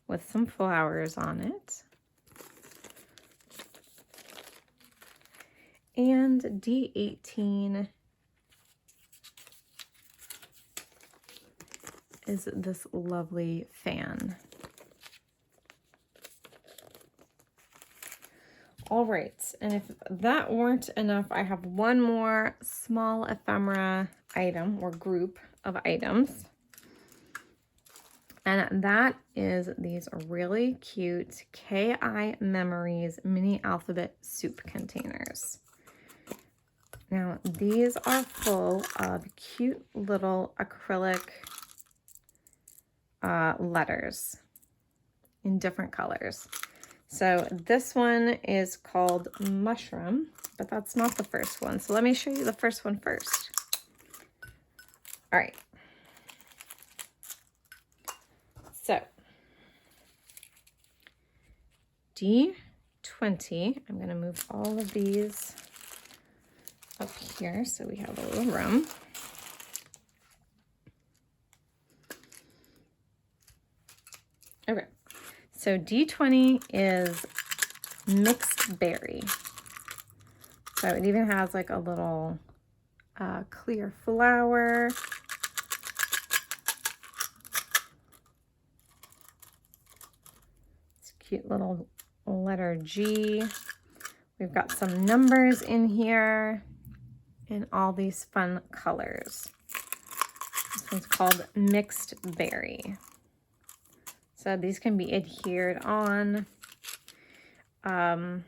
with some flowers on it. And D18 is this lovely fan. All right, and if that weren't enough, I have one more small ephemera item or group of items. And that is these really cute KI Memories mini alphabet soup containers. Now, these are full of cute little acrylic letters in different colors. So this one is called Mushroom, but that's not the first one. So let me show you the first one first. All right. So D20, I'm going to move all of these up here so we have a little room. Okay, so D20 is mixed berry. So it even has like a little clear flower. It's a cute little letter G. We've got some numbers in here and all these fun colors. This one's called Mixed Berry. So these can be adhered on. It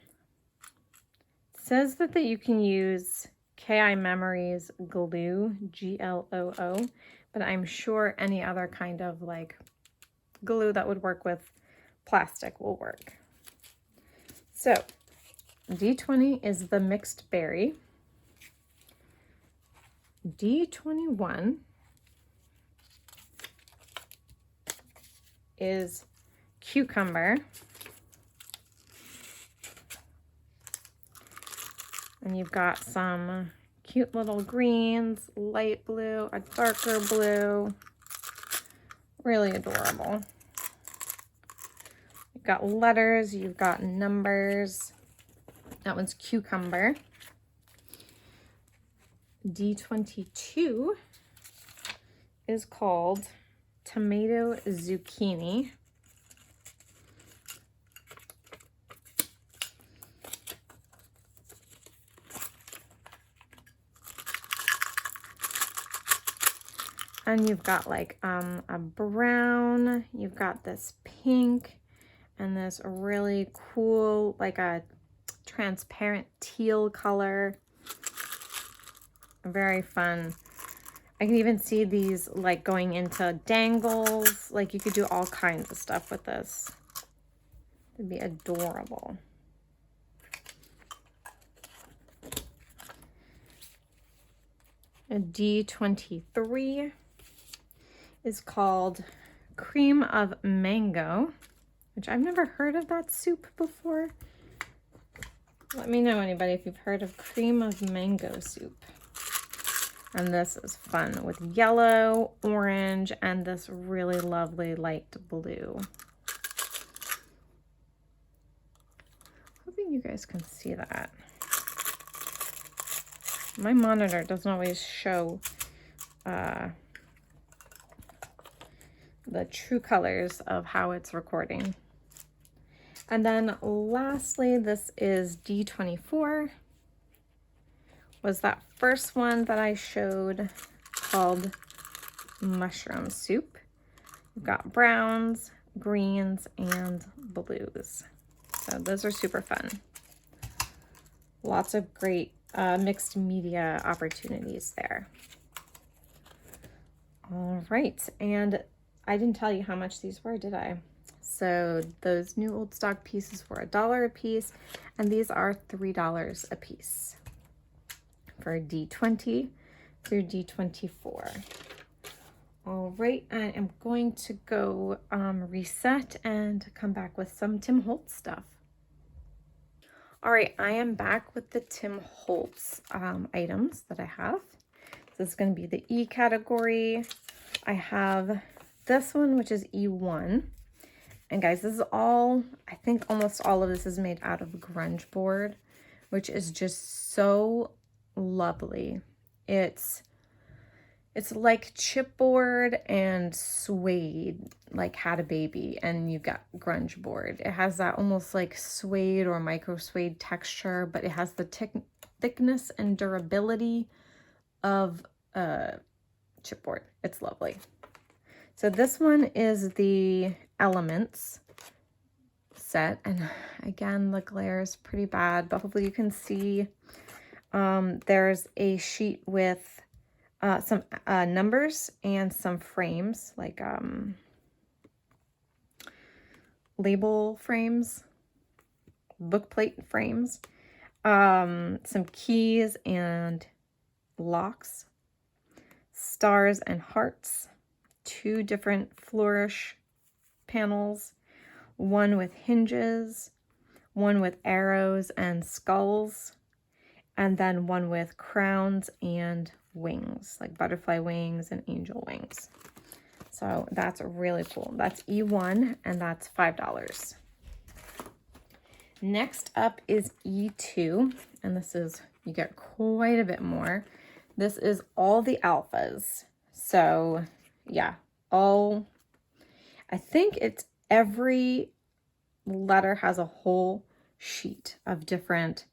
says that you can use KI Memories glue, Gloo, but I'm sure any other kind of like glue that would work with plastic will work. So D20 is the mixed berry. D21 is cucumber. And you've got some cute little greens, light blue, a darker blue. Really adorable. You've got letters, you've got numbers. That one's cucumber. D22 is called tomato zucchini. And you've got like a brown, you've got this pink, and this really cool, like a transparent teal color. Very fun. I can even see these like going into dangles. Like you could do all kinds of stuff with this. It'd be adorable. A D23 is called Cream of Mango, which I've never heard of that soup before. Let me know, anybody, if you've heard of Cream of Mango soup. And this is fun with yellow, orange, and this really lovely light blue. Hoping you guys can see that. My monitor doesn't always show the true colors of how it's recording. And then lastly, this is D24. Was that first one that I showed called Mushroom Soup. You've got browns, greens, and blues. So those are super fun. Lots of great mixed media opportunities there. All right, and I didn't tell you how much these were, did I? So those new old stock pieces were $1 a piece, and these are $3 a piece for D20 through D24. All right, I am going to go reset and come back with some Tim Holtz stuff. All right, I am back with the Tim Holtz items that I have. This is going to be the E category. I have this one, which is E1. And guys, this is all, I think almost all of this is made out of grunge board, which is just so lovely. It's like chipboard and suede, like had a baby and you got grunge board. It has that almost like suede or micro suede texture, but it has the thickness and durability of chipboard. It's lovely. So this one is the Elements set, and again, the glare is pretty bad, but hopefully you can see. There's a sheet with some numbers and some frames, like label frames, book plate frames, some keys and locks, stars and hearts, 2 different flourish panels, one with hinges, one with arrows and skulls, and then one with crowns and wings, like butterfly wings and angel wings. So that's really cool. That's E1, and that's $5. Next up is E2, and this is, you get quite a bit more. This is all the alphas. So yeah, I think it's every letter has a whole sheet of different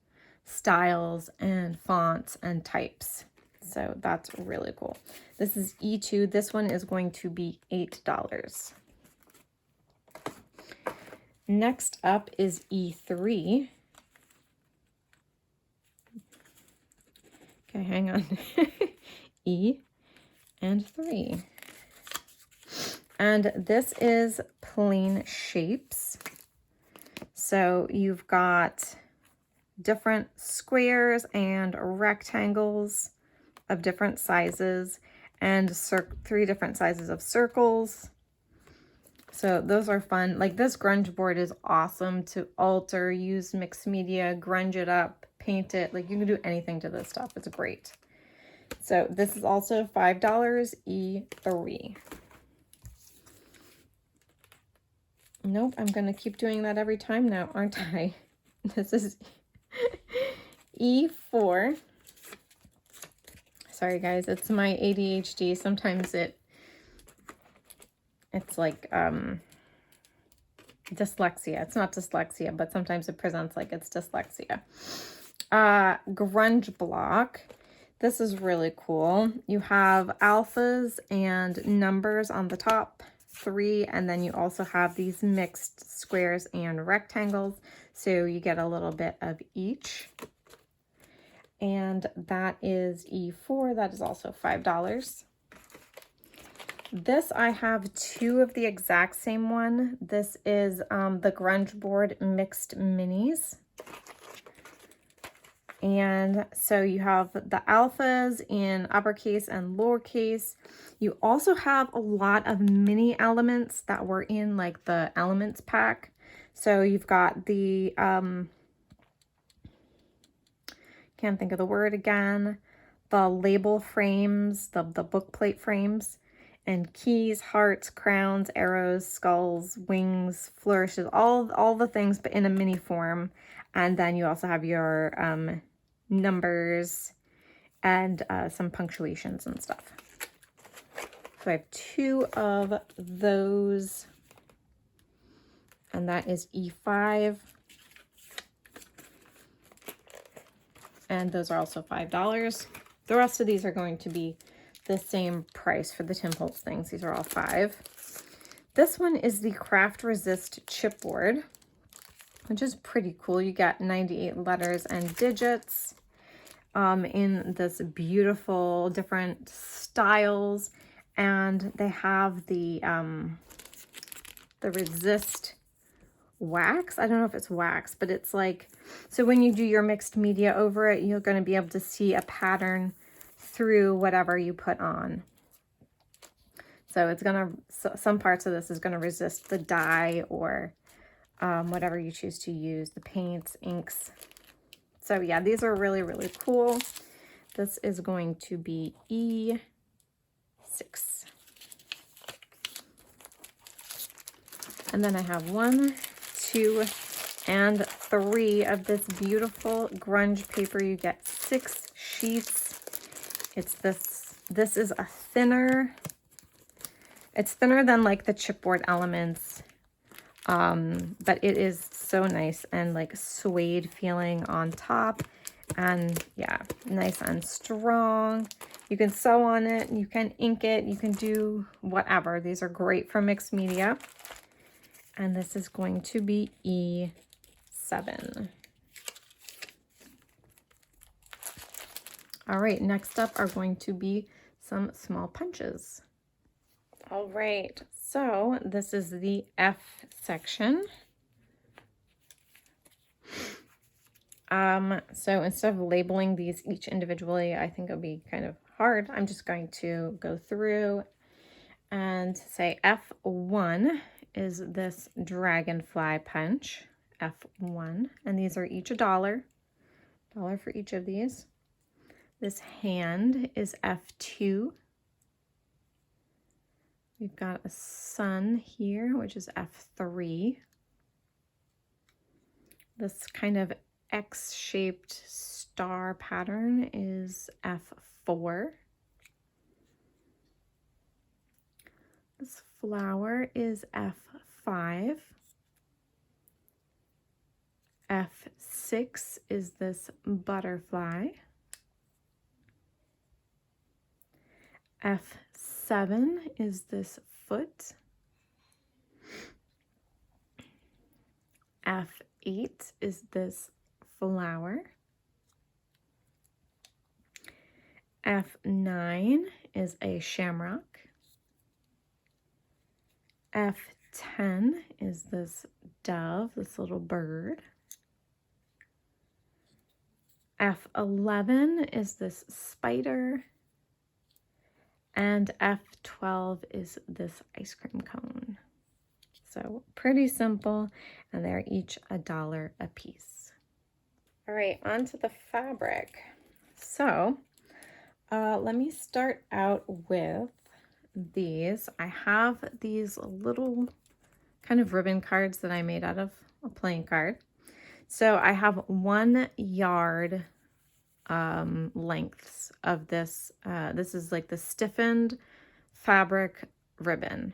styles and fonts and types. So that's really cool. This is E2. This one is going to be $8. Next up is E3. Okay, hang on. E and 3. And this is plain shapes. So you've got different squares and rectangles of different sizes, and 3 different sizes of circles. So those are fun. Like, this grunge board is awesome to alter, use mixed media, grunge it up, paint it. Like, you can do anything to this stuff. It's great. So this is also $5, E3. Nope, I'm going to keep doing that every time now, aren't I? This is E4. Sorry guys, it's my ADHD. Sometimes it's like dyslexia. It's not dyslexia, but sometimes it presents like it's dyslexia. Grunge block. This is really cool. You have alphas and numbers on the top, 3, and then you also have these mixed squares and rectangles, so you get a little bit of each. And that is E4. That is also $5. This, I have 2 of the exact same one. This is the Grunge Board Mixed Minis. And so you have the alphas in uppercase and lowercase. You also have a lot of mini elements that were in like the elements pack. So you've got the, can't think of the word again, the label frames, the book plate frames, and keys, hearts, crowns, arrows, skulls, wings, flourishes, all the things, but in a mini form. And then you also have your numbers and some punctuations and stuff. So I have 2 of those, and that is E5. And those are also $5. The rest of these are going to be the same price for the Tim Holtz things. These are all $5. This one is the Craft Resist chipboard, which is pretty cool. You got 98 letters and digits in this beautiful different styles, and they have the resist wax. I don't know if it's wax, but it's like, so when you do your mixed media over it, you're going to be able to see a pattern through whatever you put on. So it's going to, some parts of this is going to resist the dye or whatever you choose to use, the paints, inks. So yeah, these are really, really cool. This is going to be E6. And then I have 1, 2, and 3 of this beautiful grunge paper. You get 6 sheets. It's this is a thinner, it's thinner than like the chipboard elements, but it is so nice and like suede feeling on top, And yeah, nice and strong. You can sew on it, you can ink it, you can do whatever. These are great for mixed media. And this is going to be E7. All right, next up are going to be some small punches. All right, so this is the F section. So instead of labeling these each individually, I think it would be kind of hard. I'm just going to go through and say F1 is this dragonfly punch, F1, and these are each $1 for each of these. This hand is F2. We've got a sun here, which is F3. This kind of X-shaped star pattern is F4. This flower is F5. F6 is this butterfly. F7 is this foot. F8 is this flower. F9 is a shamrock. F10 is this dove, this little bird. F11 is this spider. And F12 is this ice cream cone. So pretty simple, and they're each $1 a piece. All right, on to the fabric. So let me start out with these. I have these little kind of ribbon cards that I made out of a playing card. So I have 1 yard lengths of this. This is like the stiffened fabric ribbon.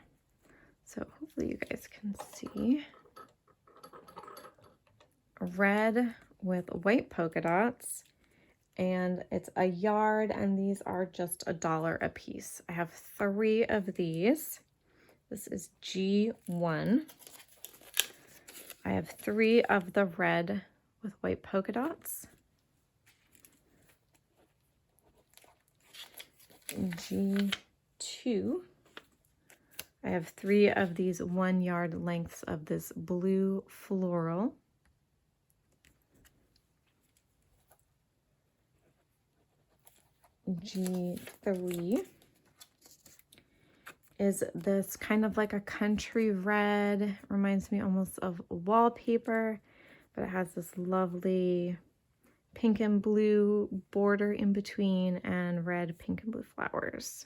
So hopefully you guys can see. Red with white polka dots. And it's 1 yard, and these are just $1 a piece. I have 3 of these. This is G1. I have 3 of the red with white polka dots. G2. I have 3 of these 1 yard lengths of this blue floral. G3 is this kind of like a country red. Reminds me almost of wallpaper, but it has this lovely pink and blue border in between and red, pink, and blue flowers.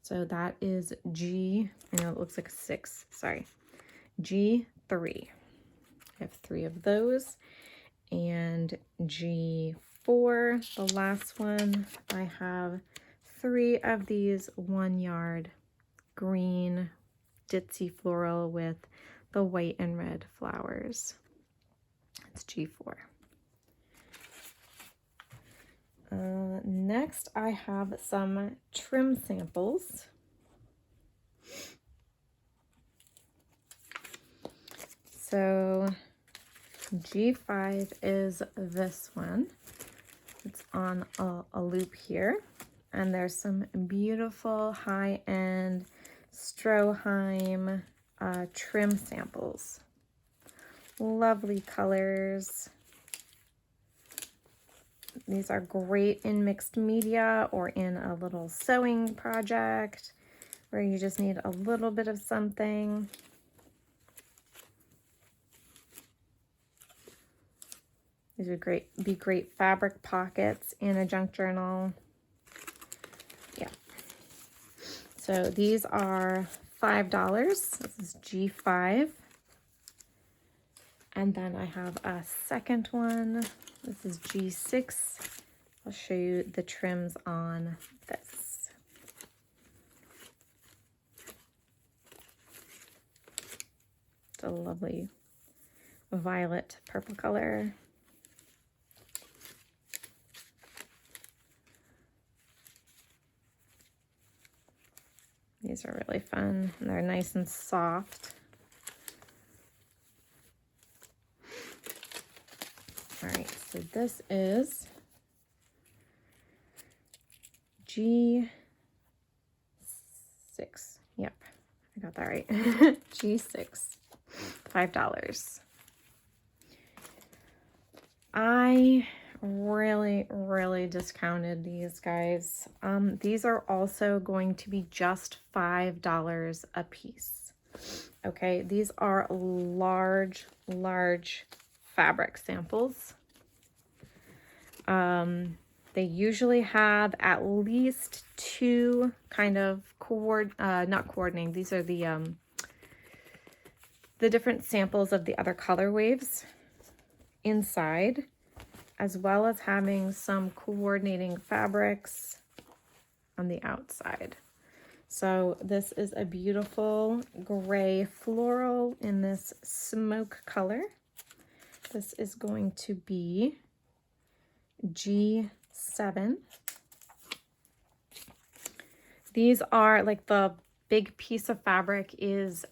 So that is G, I know it looks like a 6, sorry, G3. I have 3 of those. And G4, the last one, I have 3 of these 1 yard green ditzy floral with the white and red flowers. It's G4. Next, I have some trim samples. So G5 is this one. It's on a loop here, and there's some beautiful high-end Stroheim trim samples. Lovely colors. These are great in mixed media or in a little sewing project where you just need a little bit of something. These would be great fabric pockets in a junk journal. Yeah. So these are $5. This is G5. And then I have a second one. This is G6. I'll show you the trims on this. It's a lovely violet purple color. These are really fun. They're nice and soft. All right, so this is G6. Yep, I got that right. G6, $5. I really discounted these, guys. These are also going to be just $5 a piece. Okay, these are large fabric samples. They usually have at least two kind of not coordinating. These are the different samples of the other color waves inside, as well as having some coordinating fabrics on the outside. So this is a beautiful gray floral in this smoke color. This is going to be G7. These are like the big piece of fabric is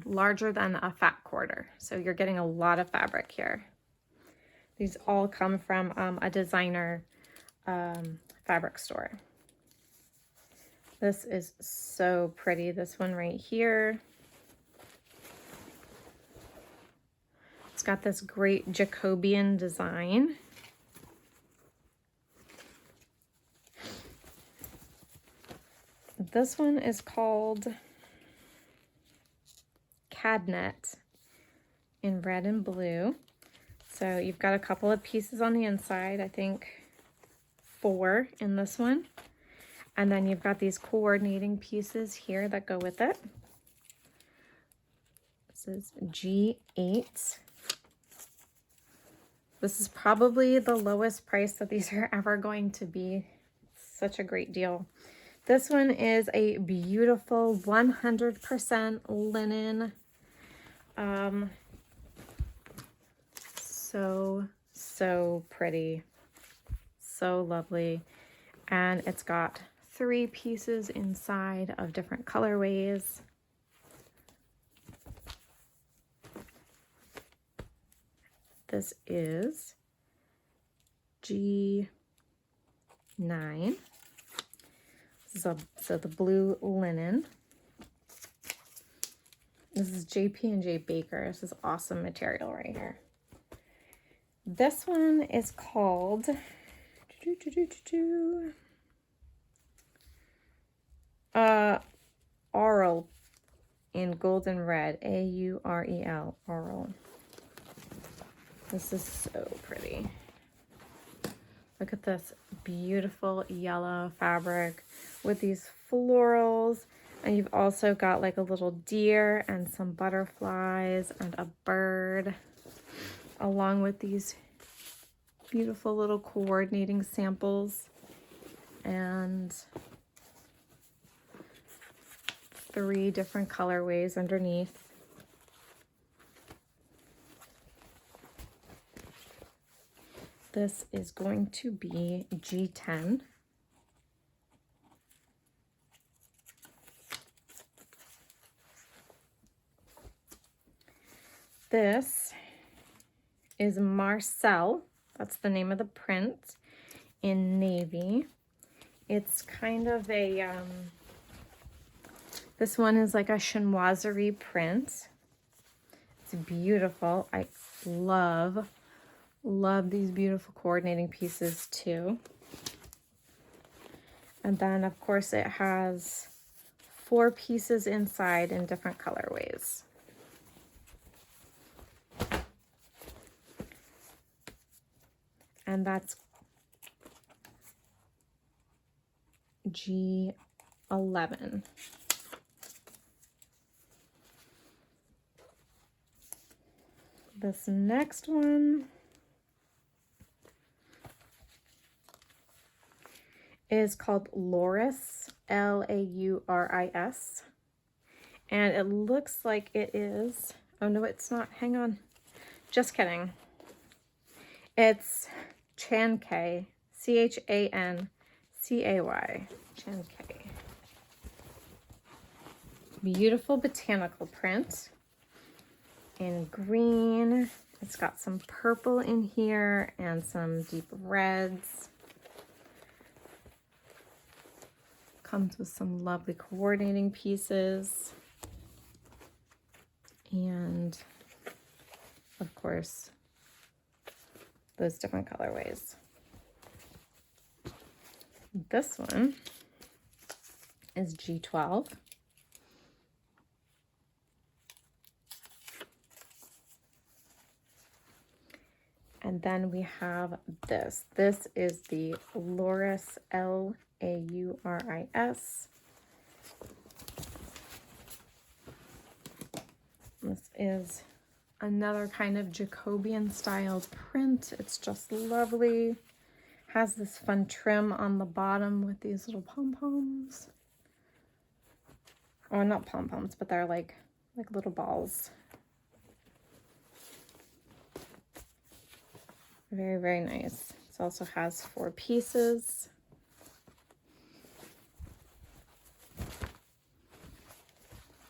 larger than a fat quarter. So you're getting a lot of fabric here. These all come from a designer fabric store. This is so pretty. This one right here. It's got this great Jacobean design. This one is called Cadnet in red and blue. So you've got a couple of pieces on the inside, I think 4 in this one. And then you've got these coordinating pieces here that go with it. This is G8. This is probably the lowest price that these are ever going to be. Such a great deal. This one is a beautiful 100% linen. So pretty. So lovely. And it's got 3 pieces inside of different colorways. This is G9. So the blue linen. This is J.P.&J. Baker. This is awesome material right here. This one is called Aurel in golden red. A-U-R-E-L. Aurel. This is so pretty. Look at this beautiful yellow fabric with these florals. And you've also got like a little deer and some butterflies and a bird, along with these beautiful little coordinating samples and 3 different colorways underneath. This is going to be G10. This is Marcel. That's the name of the print in navy. It's kind of a, this one is like a chinoiserie print. It's beautiful. I love these beautiful coordinating pieces too. And then of course it has 4 pieces inside in different colorways. And that's G11. This next one is called Lauris, L-A-U-R-I-S. And it looks like it is, oh no, it's not, hang on. Just kidding. It's Chancay, C-H-A-N-C-A-Y, Chancay. beautiful botanical print in green. It's got some purple in here and some deep reds. Comes with some lovely coordinating pieces. And of course, those different colorways. This one is G12. And then we have this. This is the Lauris, Lauris. This is another kind of Jacobean styled print. It's just lovely. Has this fun trim on the bottom with these little pom-poms. Or not pom-poms, but they're like little balls. Very, very nice. It also has 4 pieces.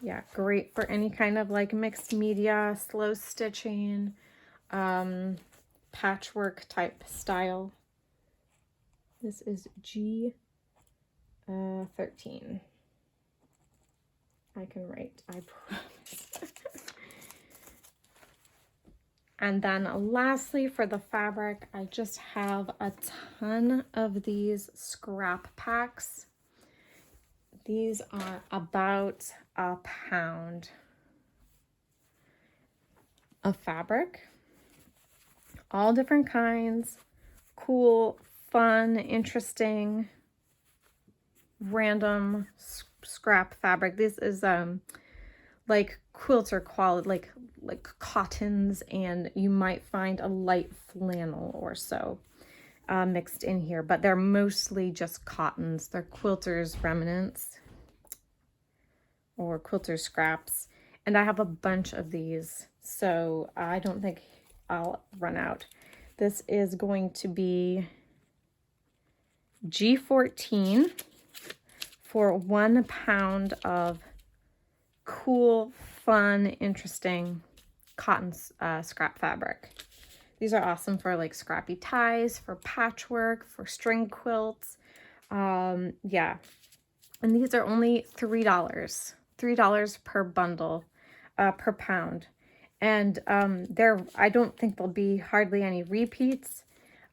Yeah, great for any kind of like mixed media, slow stitching, patchwork type style. This is G13. I can write, I promise. And then lastly, for the fabric, I just have a ton of these scrap packs. These are about a pound of fabric, all different kinds, cool, fun, interesting, random scrap fabric. This is like quilter quality, like cottons, and you might find a light flannel or so mixed in here, but they're mostly just cottons. They're quilters remnants or quilter scraps, and I have a bunch of these, so I don't think I'll run out. This is going to be G14 for 1 pound of cool, fun, interesting cotton scrap fabric. These are awesome for like scrappy ties, for patchwork, for string quilts. Yeah, and these are only $3 per bundle, per pound. And I don't think there'll be hardly any repeats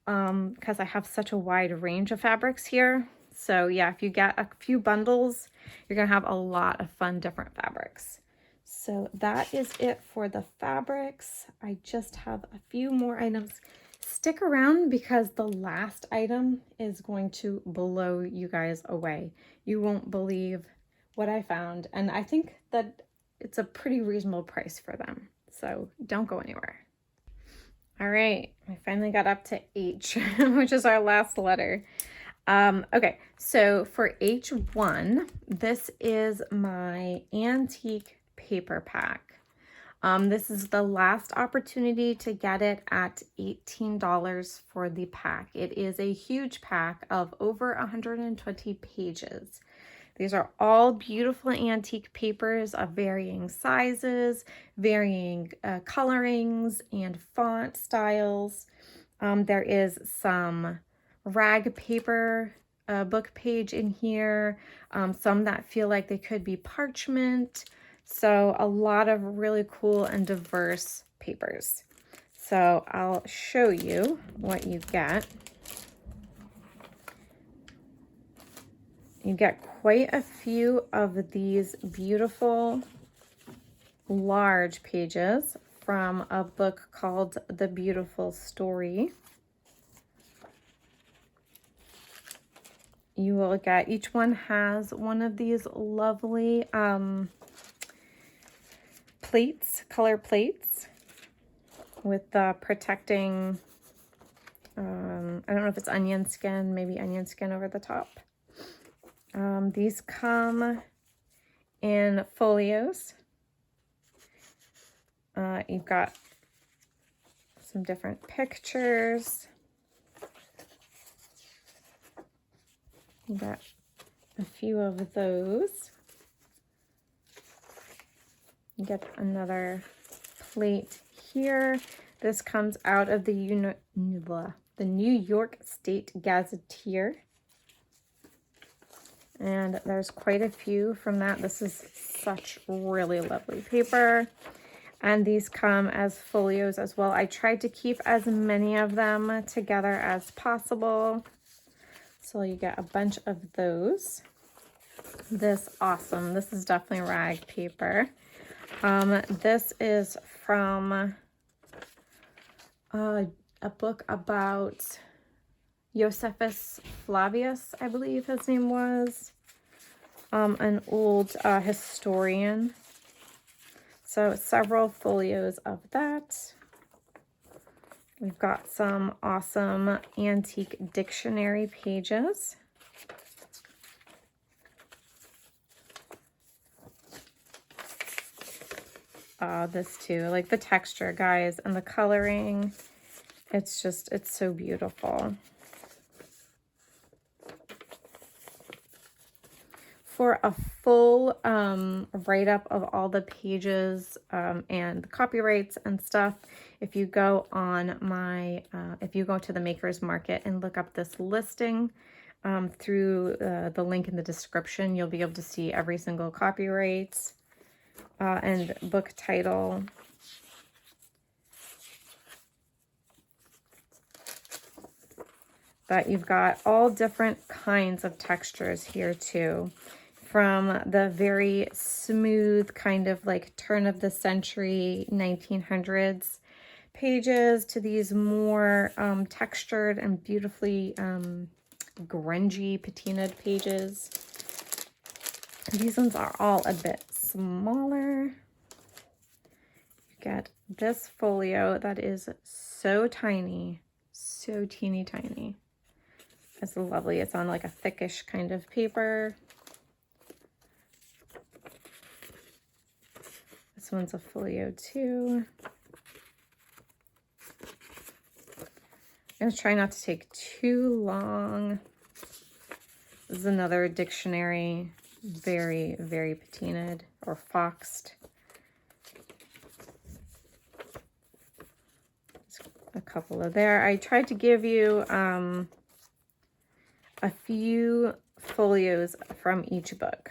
because I have such a wide range of fabrics here. So yeah, if you get a few bundles, you're gonna have a lot of fun different fabrics. So that is it for the fabrics. I just have a few more items. Stick around because the last item is going to blow you guys away. You won't believe what I found, and I think that it's a pretty reasonable price for them. So don't go anywhere. All right, I finally got up to H, which is our last letter. Okay, so for H1, this is my antique paper pack. This is the last opportunity to get it at $18 for the pack. It is a huge pack of over 120 pages. These are all beautiful antique papers of varying sizes, varying colorings and font styles. There is some rag paper book page in here, some that feel like they could be parchment. So a lot of really cool and diverse papers. So I'll show you what you get. You get quite a few of these beautiful large pages from a book called The Beautiful Story. You will get, each one has one of these lovely plates, color plates with the protecting, I don't know if it's onion skin, maybe onion skin over the top. These come in folios. You've got some different pictures. You got a few of those. Get another plate here. This comes out of the New York State Gazetteer. And there's quite a few from that. This is such really lovely paper. And these come as folios as well. I tried to keep as many of them together as possible. So you get a bunch of those. This is definitely rag paper. This is from a book about Josephus Flavius, I believe his name was, an old historian. So several folios of that. We've got some awesome antique dictionary pages. This too, like the texture, guys, and the coloring. It's so beautiful. For a full write-up of all the pages and the copyrights and stuff, if you go on if you go to the Makers Market and look up this listing through the link in the description, you'll be able to see every single copyright and book title. But you've got all different kinds of textures here too. From the very smooth kind of like turn of the century 1900s pages to these more textured and beautifully grungy patinaed pages. These ones are all a bit smaller. You get this folio that is so tiny, so teeny tiny. It's lovely. It's on like a thickish kind of paper. This one's a folio too. I'm gonna try not to take too long. This is another dictionary, very, very patinaed or foxed. A couple of there. I tried to give you a few folios from each book.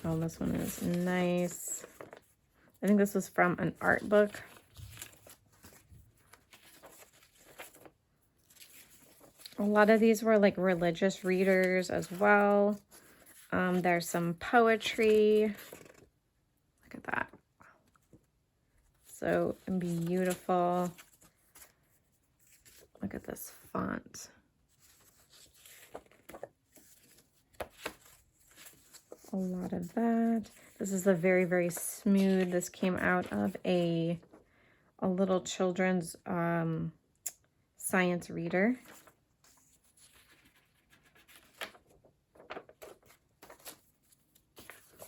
Oh, this one is nice. I think this was from an art book. A lot of these were like religious readers as well. There's some poetry. Look at that. So beautiful. Look at this font. A lot of that. This is a very, very smooth. This came out of a little children's science reader.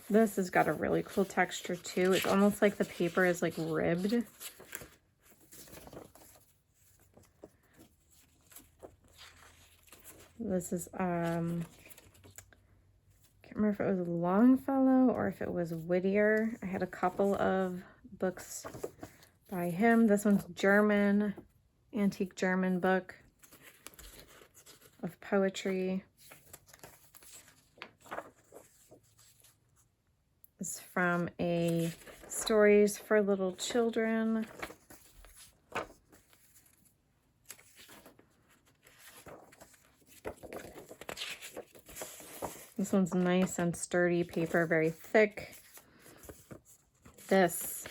This has got a really cool texture too. It's almost like the paper is like ribbed. This is can't remember if it was Longfellow or if it was Whittier. I had a couple of books by him. This one's German, antique German book of poetry. It's from a Stories for Little Children. This one's nice and sturdy paper, very thick. This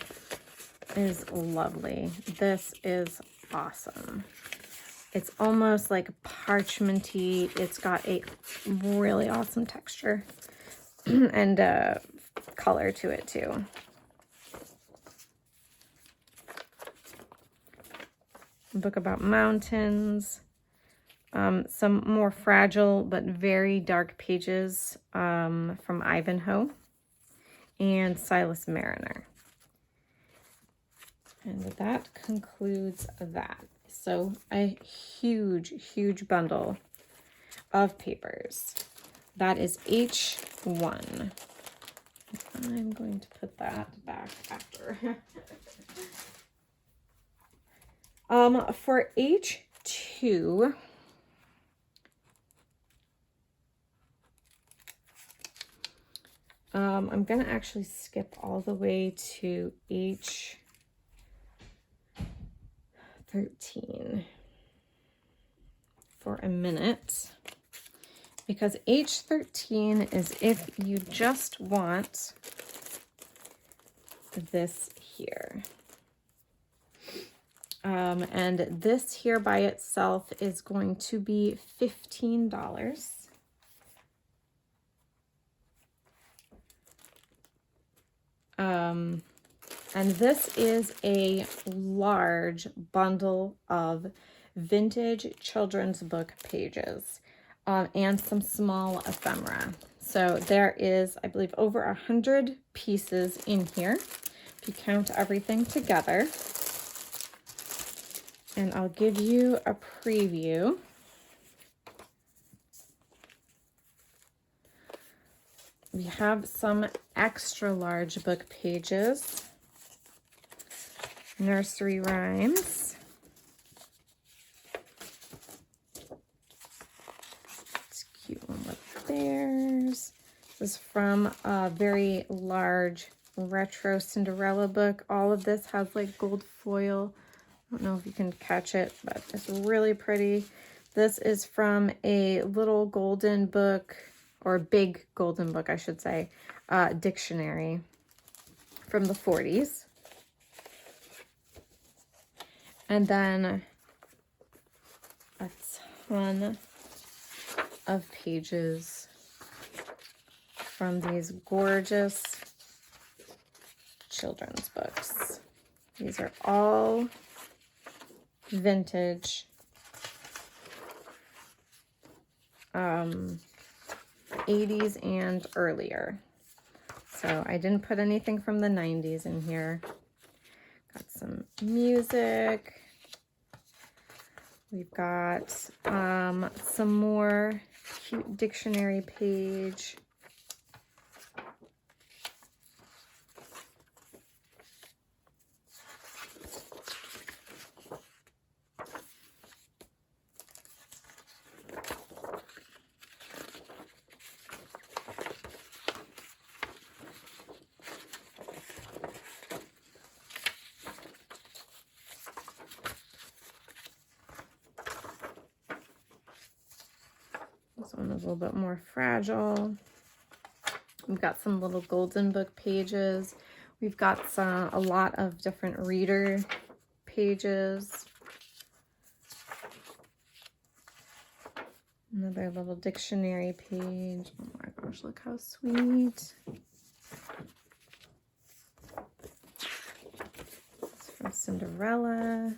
is lovely. This is awesome. It's almost like parchmenty. It's got a really awesome texture and color to it too. A book about mountains. Some more fragile but very dark pages from Ivanhoe and Silas Mariner. And that concludes that. So a huge, huge bundle of papers. That is H1. I'm going to put that back after. For H2, I'm going to actually skip all the way to H13 for a minute, because H13 is if you just want this here. And this here by itself is going to be $15. And this is a large bundle of vintage children's book pages, and some small ephemera. So there is, I believe, over 100 pieces in here, if you count everything together. And I'll give you a preview. We have some extra large book pages, nursery rhymes. It's a cute one with bears. This is from a very large retro Cinderella book. All of this has like gold foil. I don't know if you can catch it, but it's really pretty. This is from a little golden book, or big golden book, I should say, dictionary from the 40s. And then a ton of pages from these gorgeous children's books. These are all vintage, 80s and earlier. So I didn't put anything from the 90s in here. Got some music. We've got some more cute dictionary page. This one is a little bit more fragile. We've got some little golden book pages. We've got a lot of different reader pages. Another little dictionary page. Oh my gosh, look how sweet. It's from Cinderella.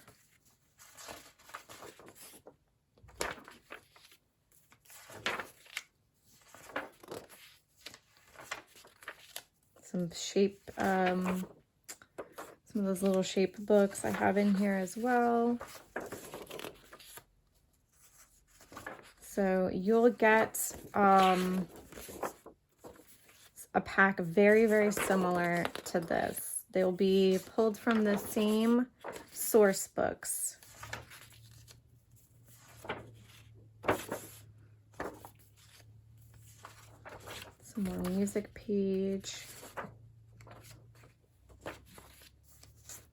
Some shape, some of those little shape books I have in here as well. So you'll get a pack very, very similar to this. They'll be pulled from the same source books. Some more music page.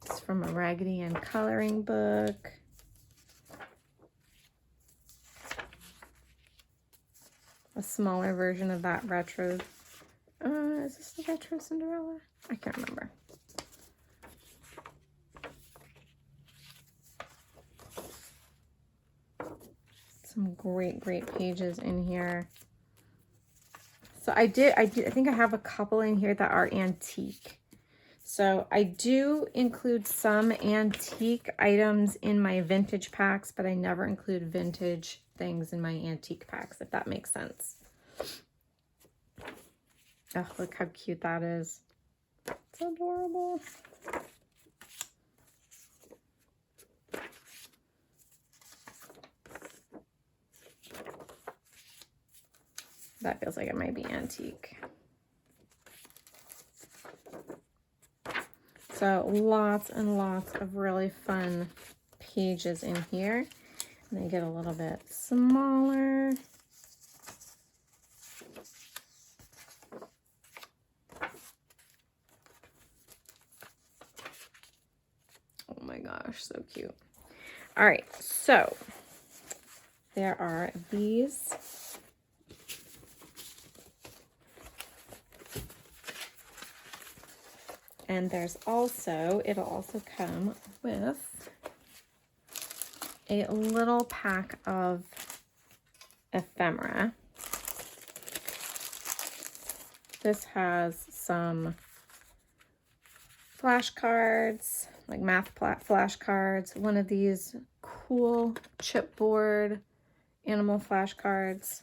It's from a Raggedy Ann coloring book. A smaller version of that retro. Is this the retro Cinderella? I can't remember. Some great, great pages in here. So I think I have a couple in here that are antique. So I do include some antique items in my vintage packs, but I never include vintage things in my antique packs, if that makes sense. Oh, look how cute that is. It's adorable. That feels like it might be antique. So lots and lots of really fun pages in here. And they get a little bit smaller. Oh my gosh, so cute. All right, so there are these. And there's also, it'll also come with a little pack of ephemera. This has some flashcards, like math flashcards, one of these cool chipboard animal flashcards,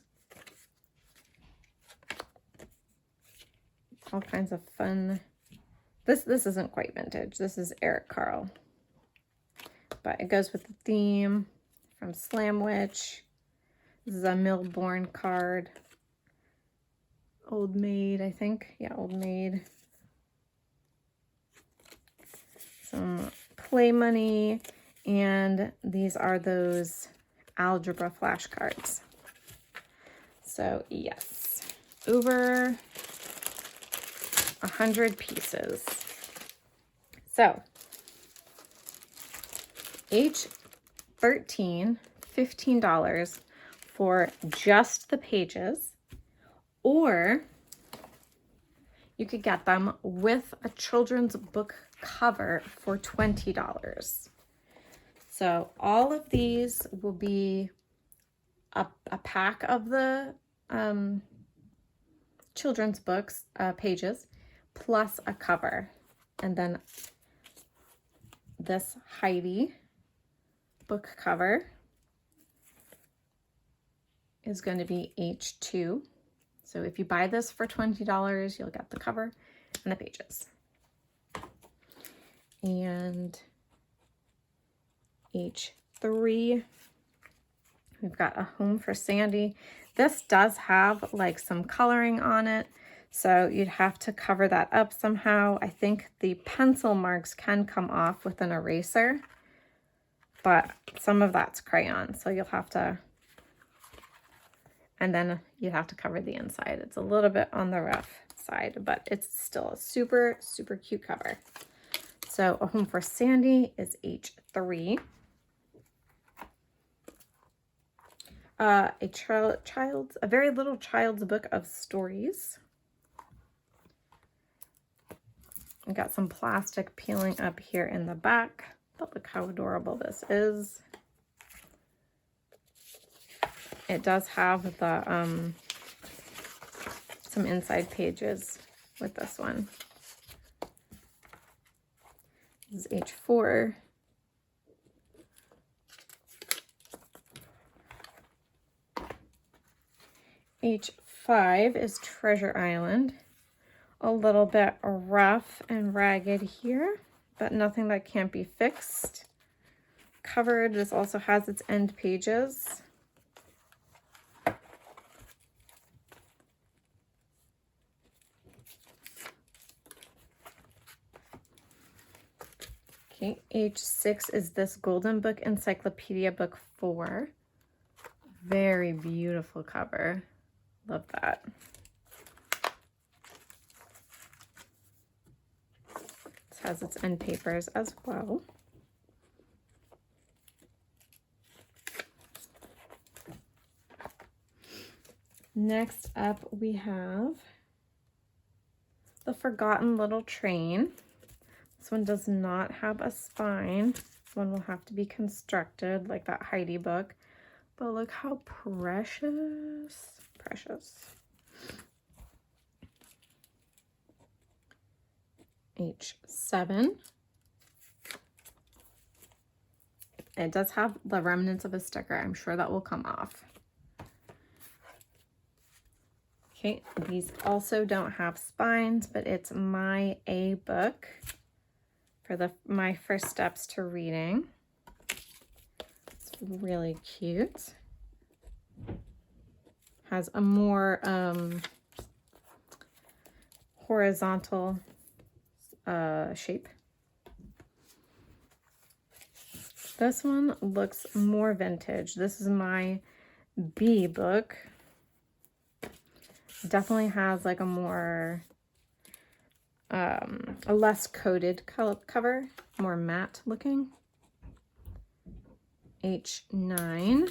all kinds of fun. This isn't quite vintage. This is Eric Carle, but it goes with the theme from Slamwich. This is a Milbourne card. Old Maid, I think. Yeah, Old Maid. Some play money, and these are those algebra flashcards. So yes, over 100 pieces. So each 13, $15 for just the pages, or you could get them with a children's book cover for $20. So all of these will be a pack of the children's books pages plus a cover, and then this Heidi book cover is going to be H2. So if you buy this for $20, you'll get the cover and the pages. And H3, we've got A Home for Sandy. This does have like some coloring on it, so you'd have to cover that up somehow. I think the pencil marks can come off with an eraser, but some of that's crayon, so you'll have to, and then you have to cover the inside. It's a little bit on the rough side, but it's still a super, super cute cover. So A Home for Sandy is H3. A very little child's book of stories. I've got some plastic peeling up here in the back, but look how adorable this is. It does have the some inside pages with this one. This is H4. H5 is Treasure Island. A little bit rough and ragged here, but nothing that can't be fixed. Covered. This also has its end pages. Okay, H6 is this Golden Book Encyclopedia Book 4. Very beautiful cover. Love that. This has its end papers as well. Next up we have The Forgotten Little Train. This one does not have a spine. This one will have to be constructed like that Heidi book. But look how precious. Precious. H7. It does have the remnants of a sticker. I'm sure that will come off. Okay, these also don't have spines, but it's My A book for my first steps to reading. It's really cute. has a more horizontal shape. This one looks more vintage. This is my B book. Definitely has like a more, a less coated cover, more matte looking. H9.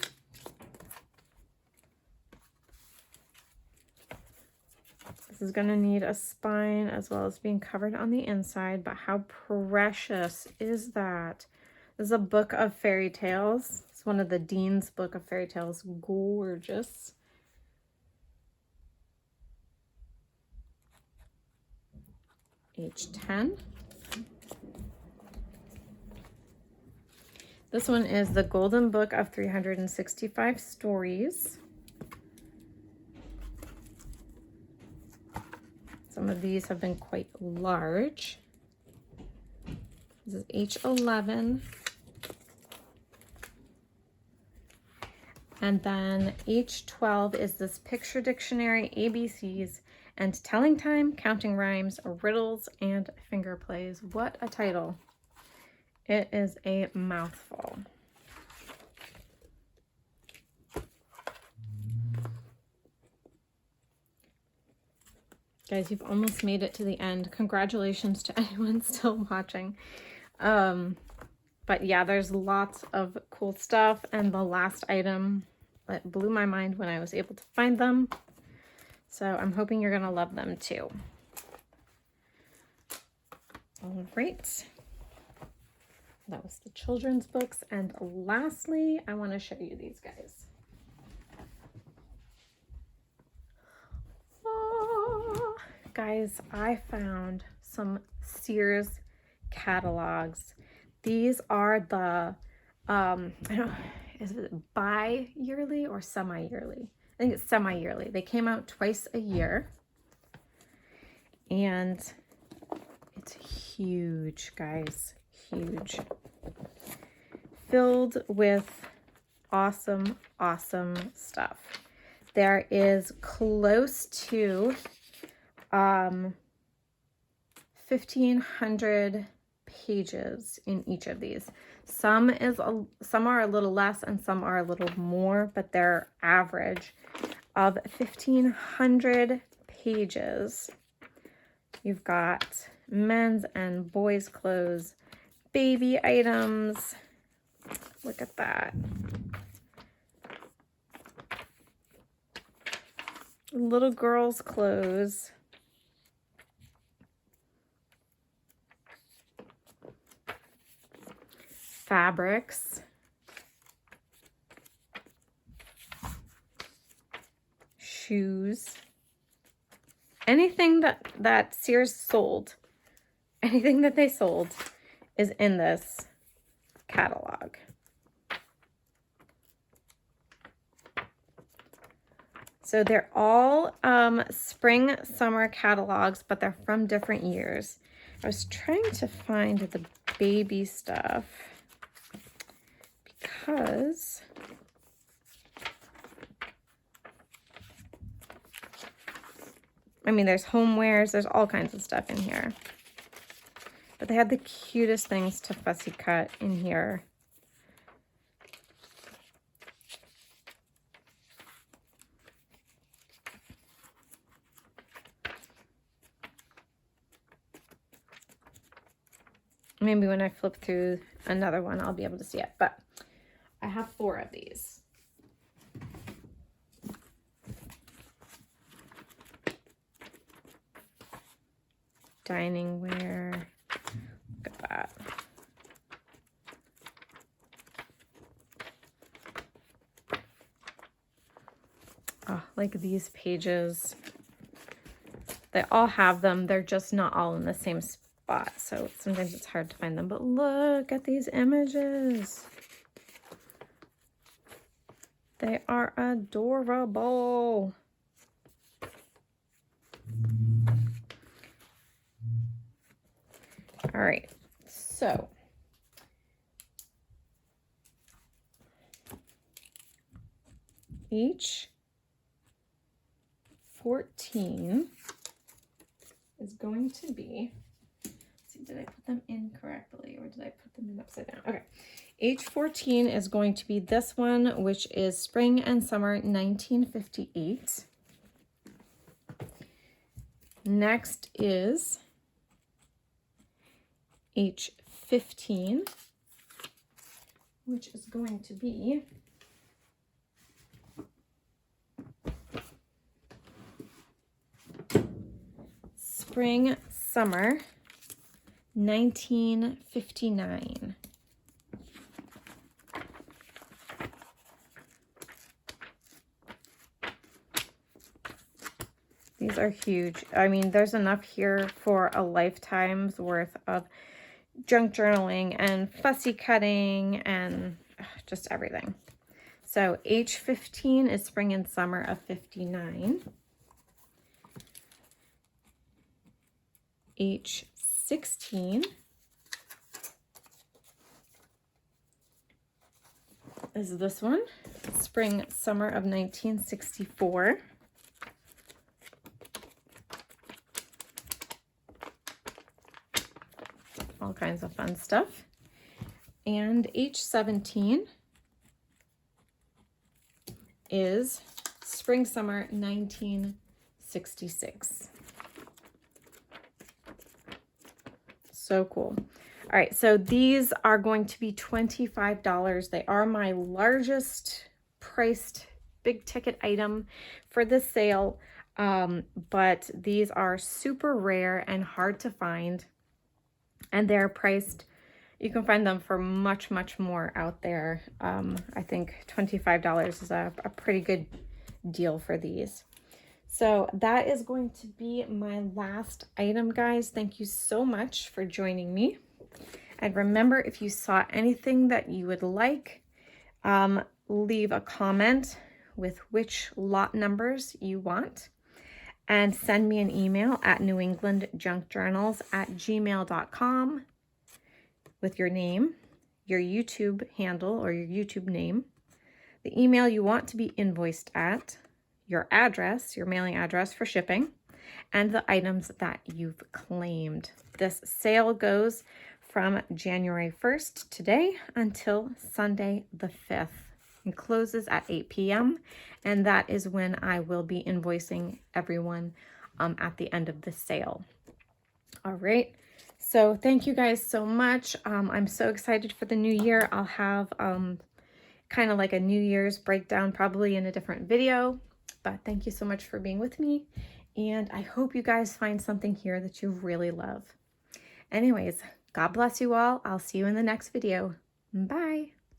This is going to need a spine as well as being covered on the inside, but how precious is that? This is a book of fairy tales. It's one of the Dean's Book of Fairy Tales. Gorgeous. H10. This one is the Golden Book of 365 Stories. Some of these have been quite large. This is H11. And then H12 is this picture dictionary, ABCs, and telling time, counting rhymes, riddles, and finger plays. What a title. It is a mouthful. Guys, you've almost made it to the end. Congratulations to anyone still watching. But yeah, there's lots of cool stuff. And the last item that blew my mind when I was able to find them. So I'm hoping you're going to love them too. All right. That was the children's books. And lastly, I want to show you these guys. Oh, guys, I found some Sears catalogs. These are the, I don't, is it bi-yearly or semi-yearly? I think it's semi-yearly. They came out twice a year. And it's huge, guys. Huge. Filled with awesome, awesome stuff. There is close to 1,500 pages in each of these. Some are a little less and some are a little more, but they're average of 1,500 pages. You've got men's and boys' clothes, baby items. Look at that. Little girls' clothes. Fabrics. Shoes. Anything that Sears sold, anything that they sold is in this catalog. So they're all spring, summer catalogs, but they're from different years. I was trying to find the baby stuff because I mean, there's homewares, there's all kinds of stuff in here. But they had the cutest things to fussy cut in here. Maybe when I flip through another one, I'll be able to see it. But I have 4 of these. Dining ware. Look at that. Oh, like these pages. They all have them. They're just not all in the same spot. So sometimes it's hard to find them. But look at these images. They are adorable. All right, so each 14 is going to be, let's see, did I put them in correctly or did I put them in upside down? Okay. H14 is going to be this one, which is Spring and Summer 1958. Next is H15, which is going to be Spring, Summer, 1959. These are huge. I mean, there's enough here for a lifetime's worth of junk journaling and fussy cutting and just everything. So H15 is Spring and Summer of 59. H16 is this one, Spring, Summer of 1964. All kinds of fun stuff. And H17 is Spring, Summer 1966. So cool. All right, so these are going to be $25. They are my largest priced big ticket item for this sale, but these are super rare and hard to find, and they're priced, you can find them for much, much more out there. I think $25 is a pretty good deal for these. So that is going to be my last item, guys. Thank you so much for joining me. And remember, if you saw anything that you would like, leave a comment with which lot numbers you want, and send me an email at newenglandjunkjournals@gmail.com with your name, your YouTube handle or your YouTube name, the email you want to be invoiced at, your address, your mailing address for shipping, and the items that you've claimed. This sale goes from January 1st, today, until Sunday the 5th. It closes at 8 p.m. and that is when I will be invoicing everyone at the end of the sale. All right. So thank you guys so much. I'm so excited for the new year. I'll have kind of like a New Year's breakdown probably in a different video. But thank you so much for being with me, and I hope you guys find something here that you really love. Anyways, God bless you all. I'll see you in the next video. Bye.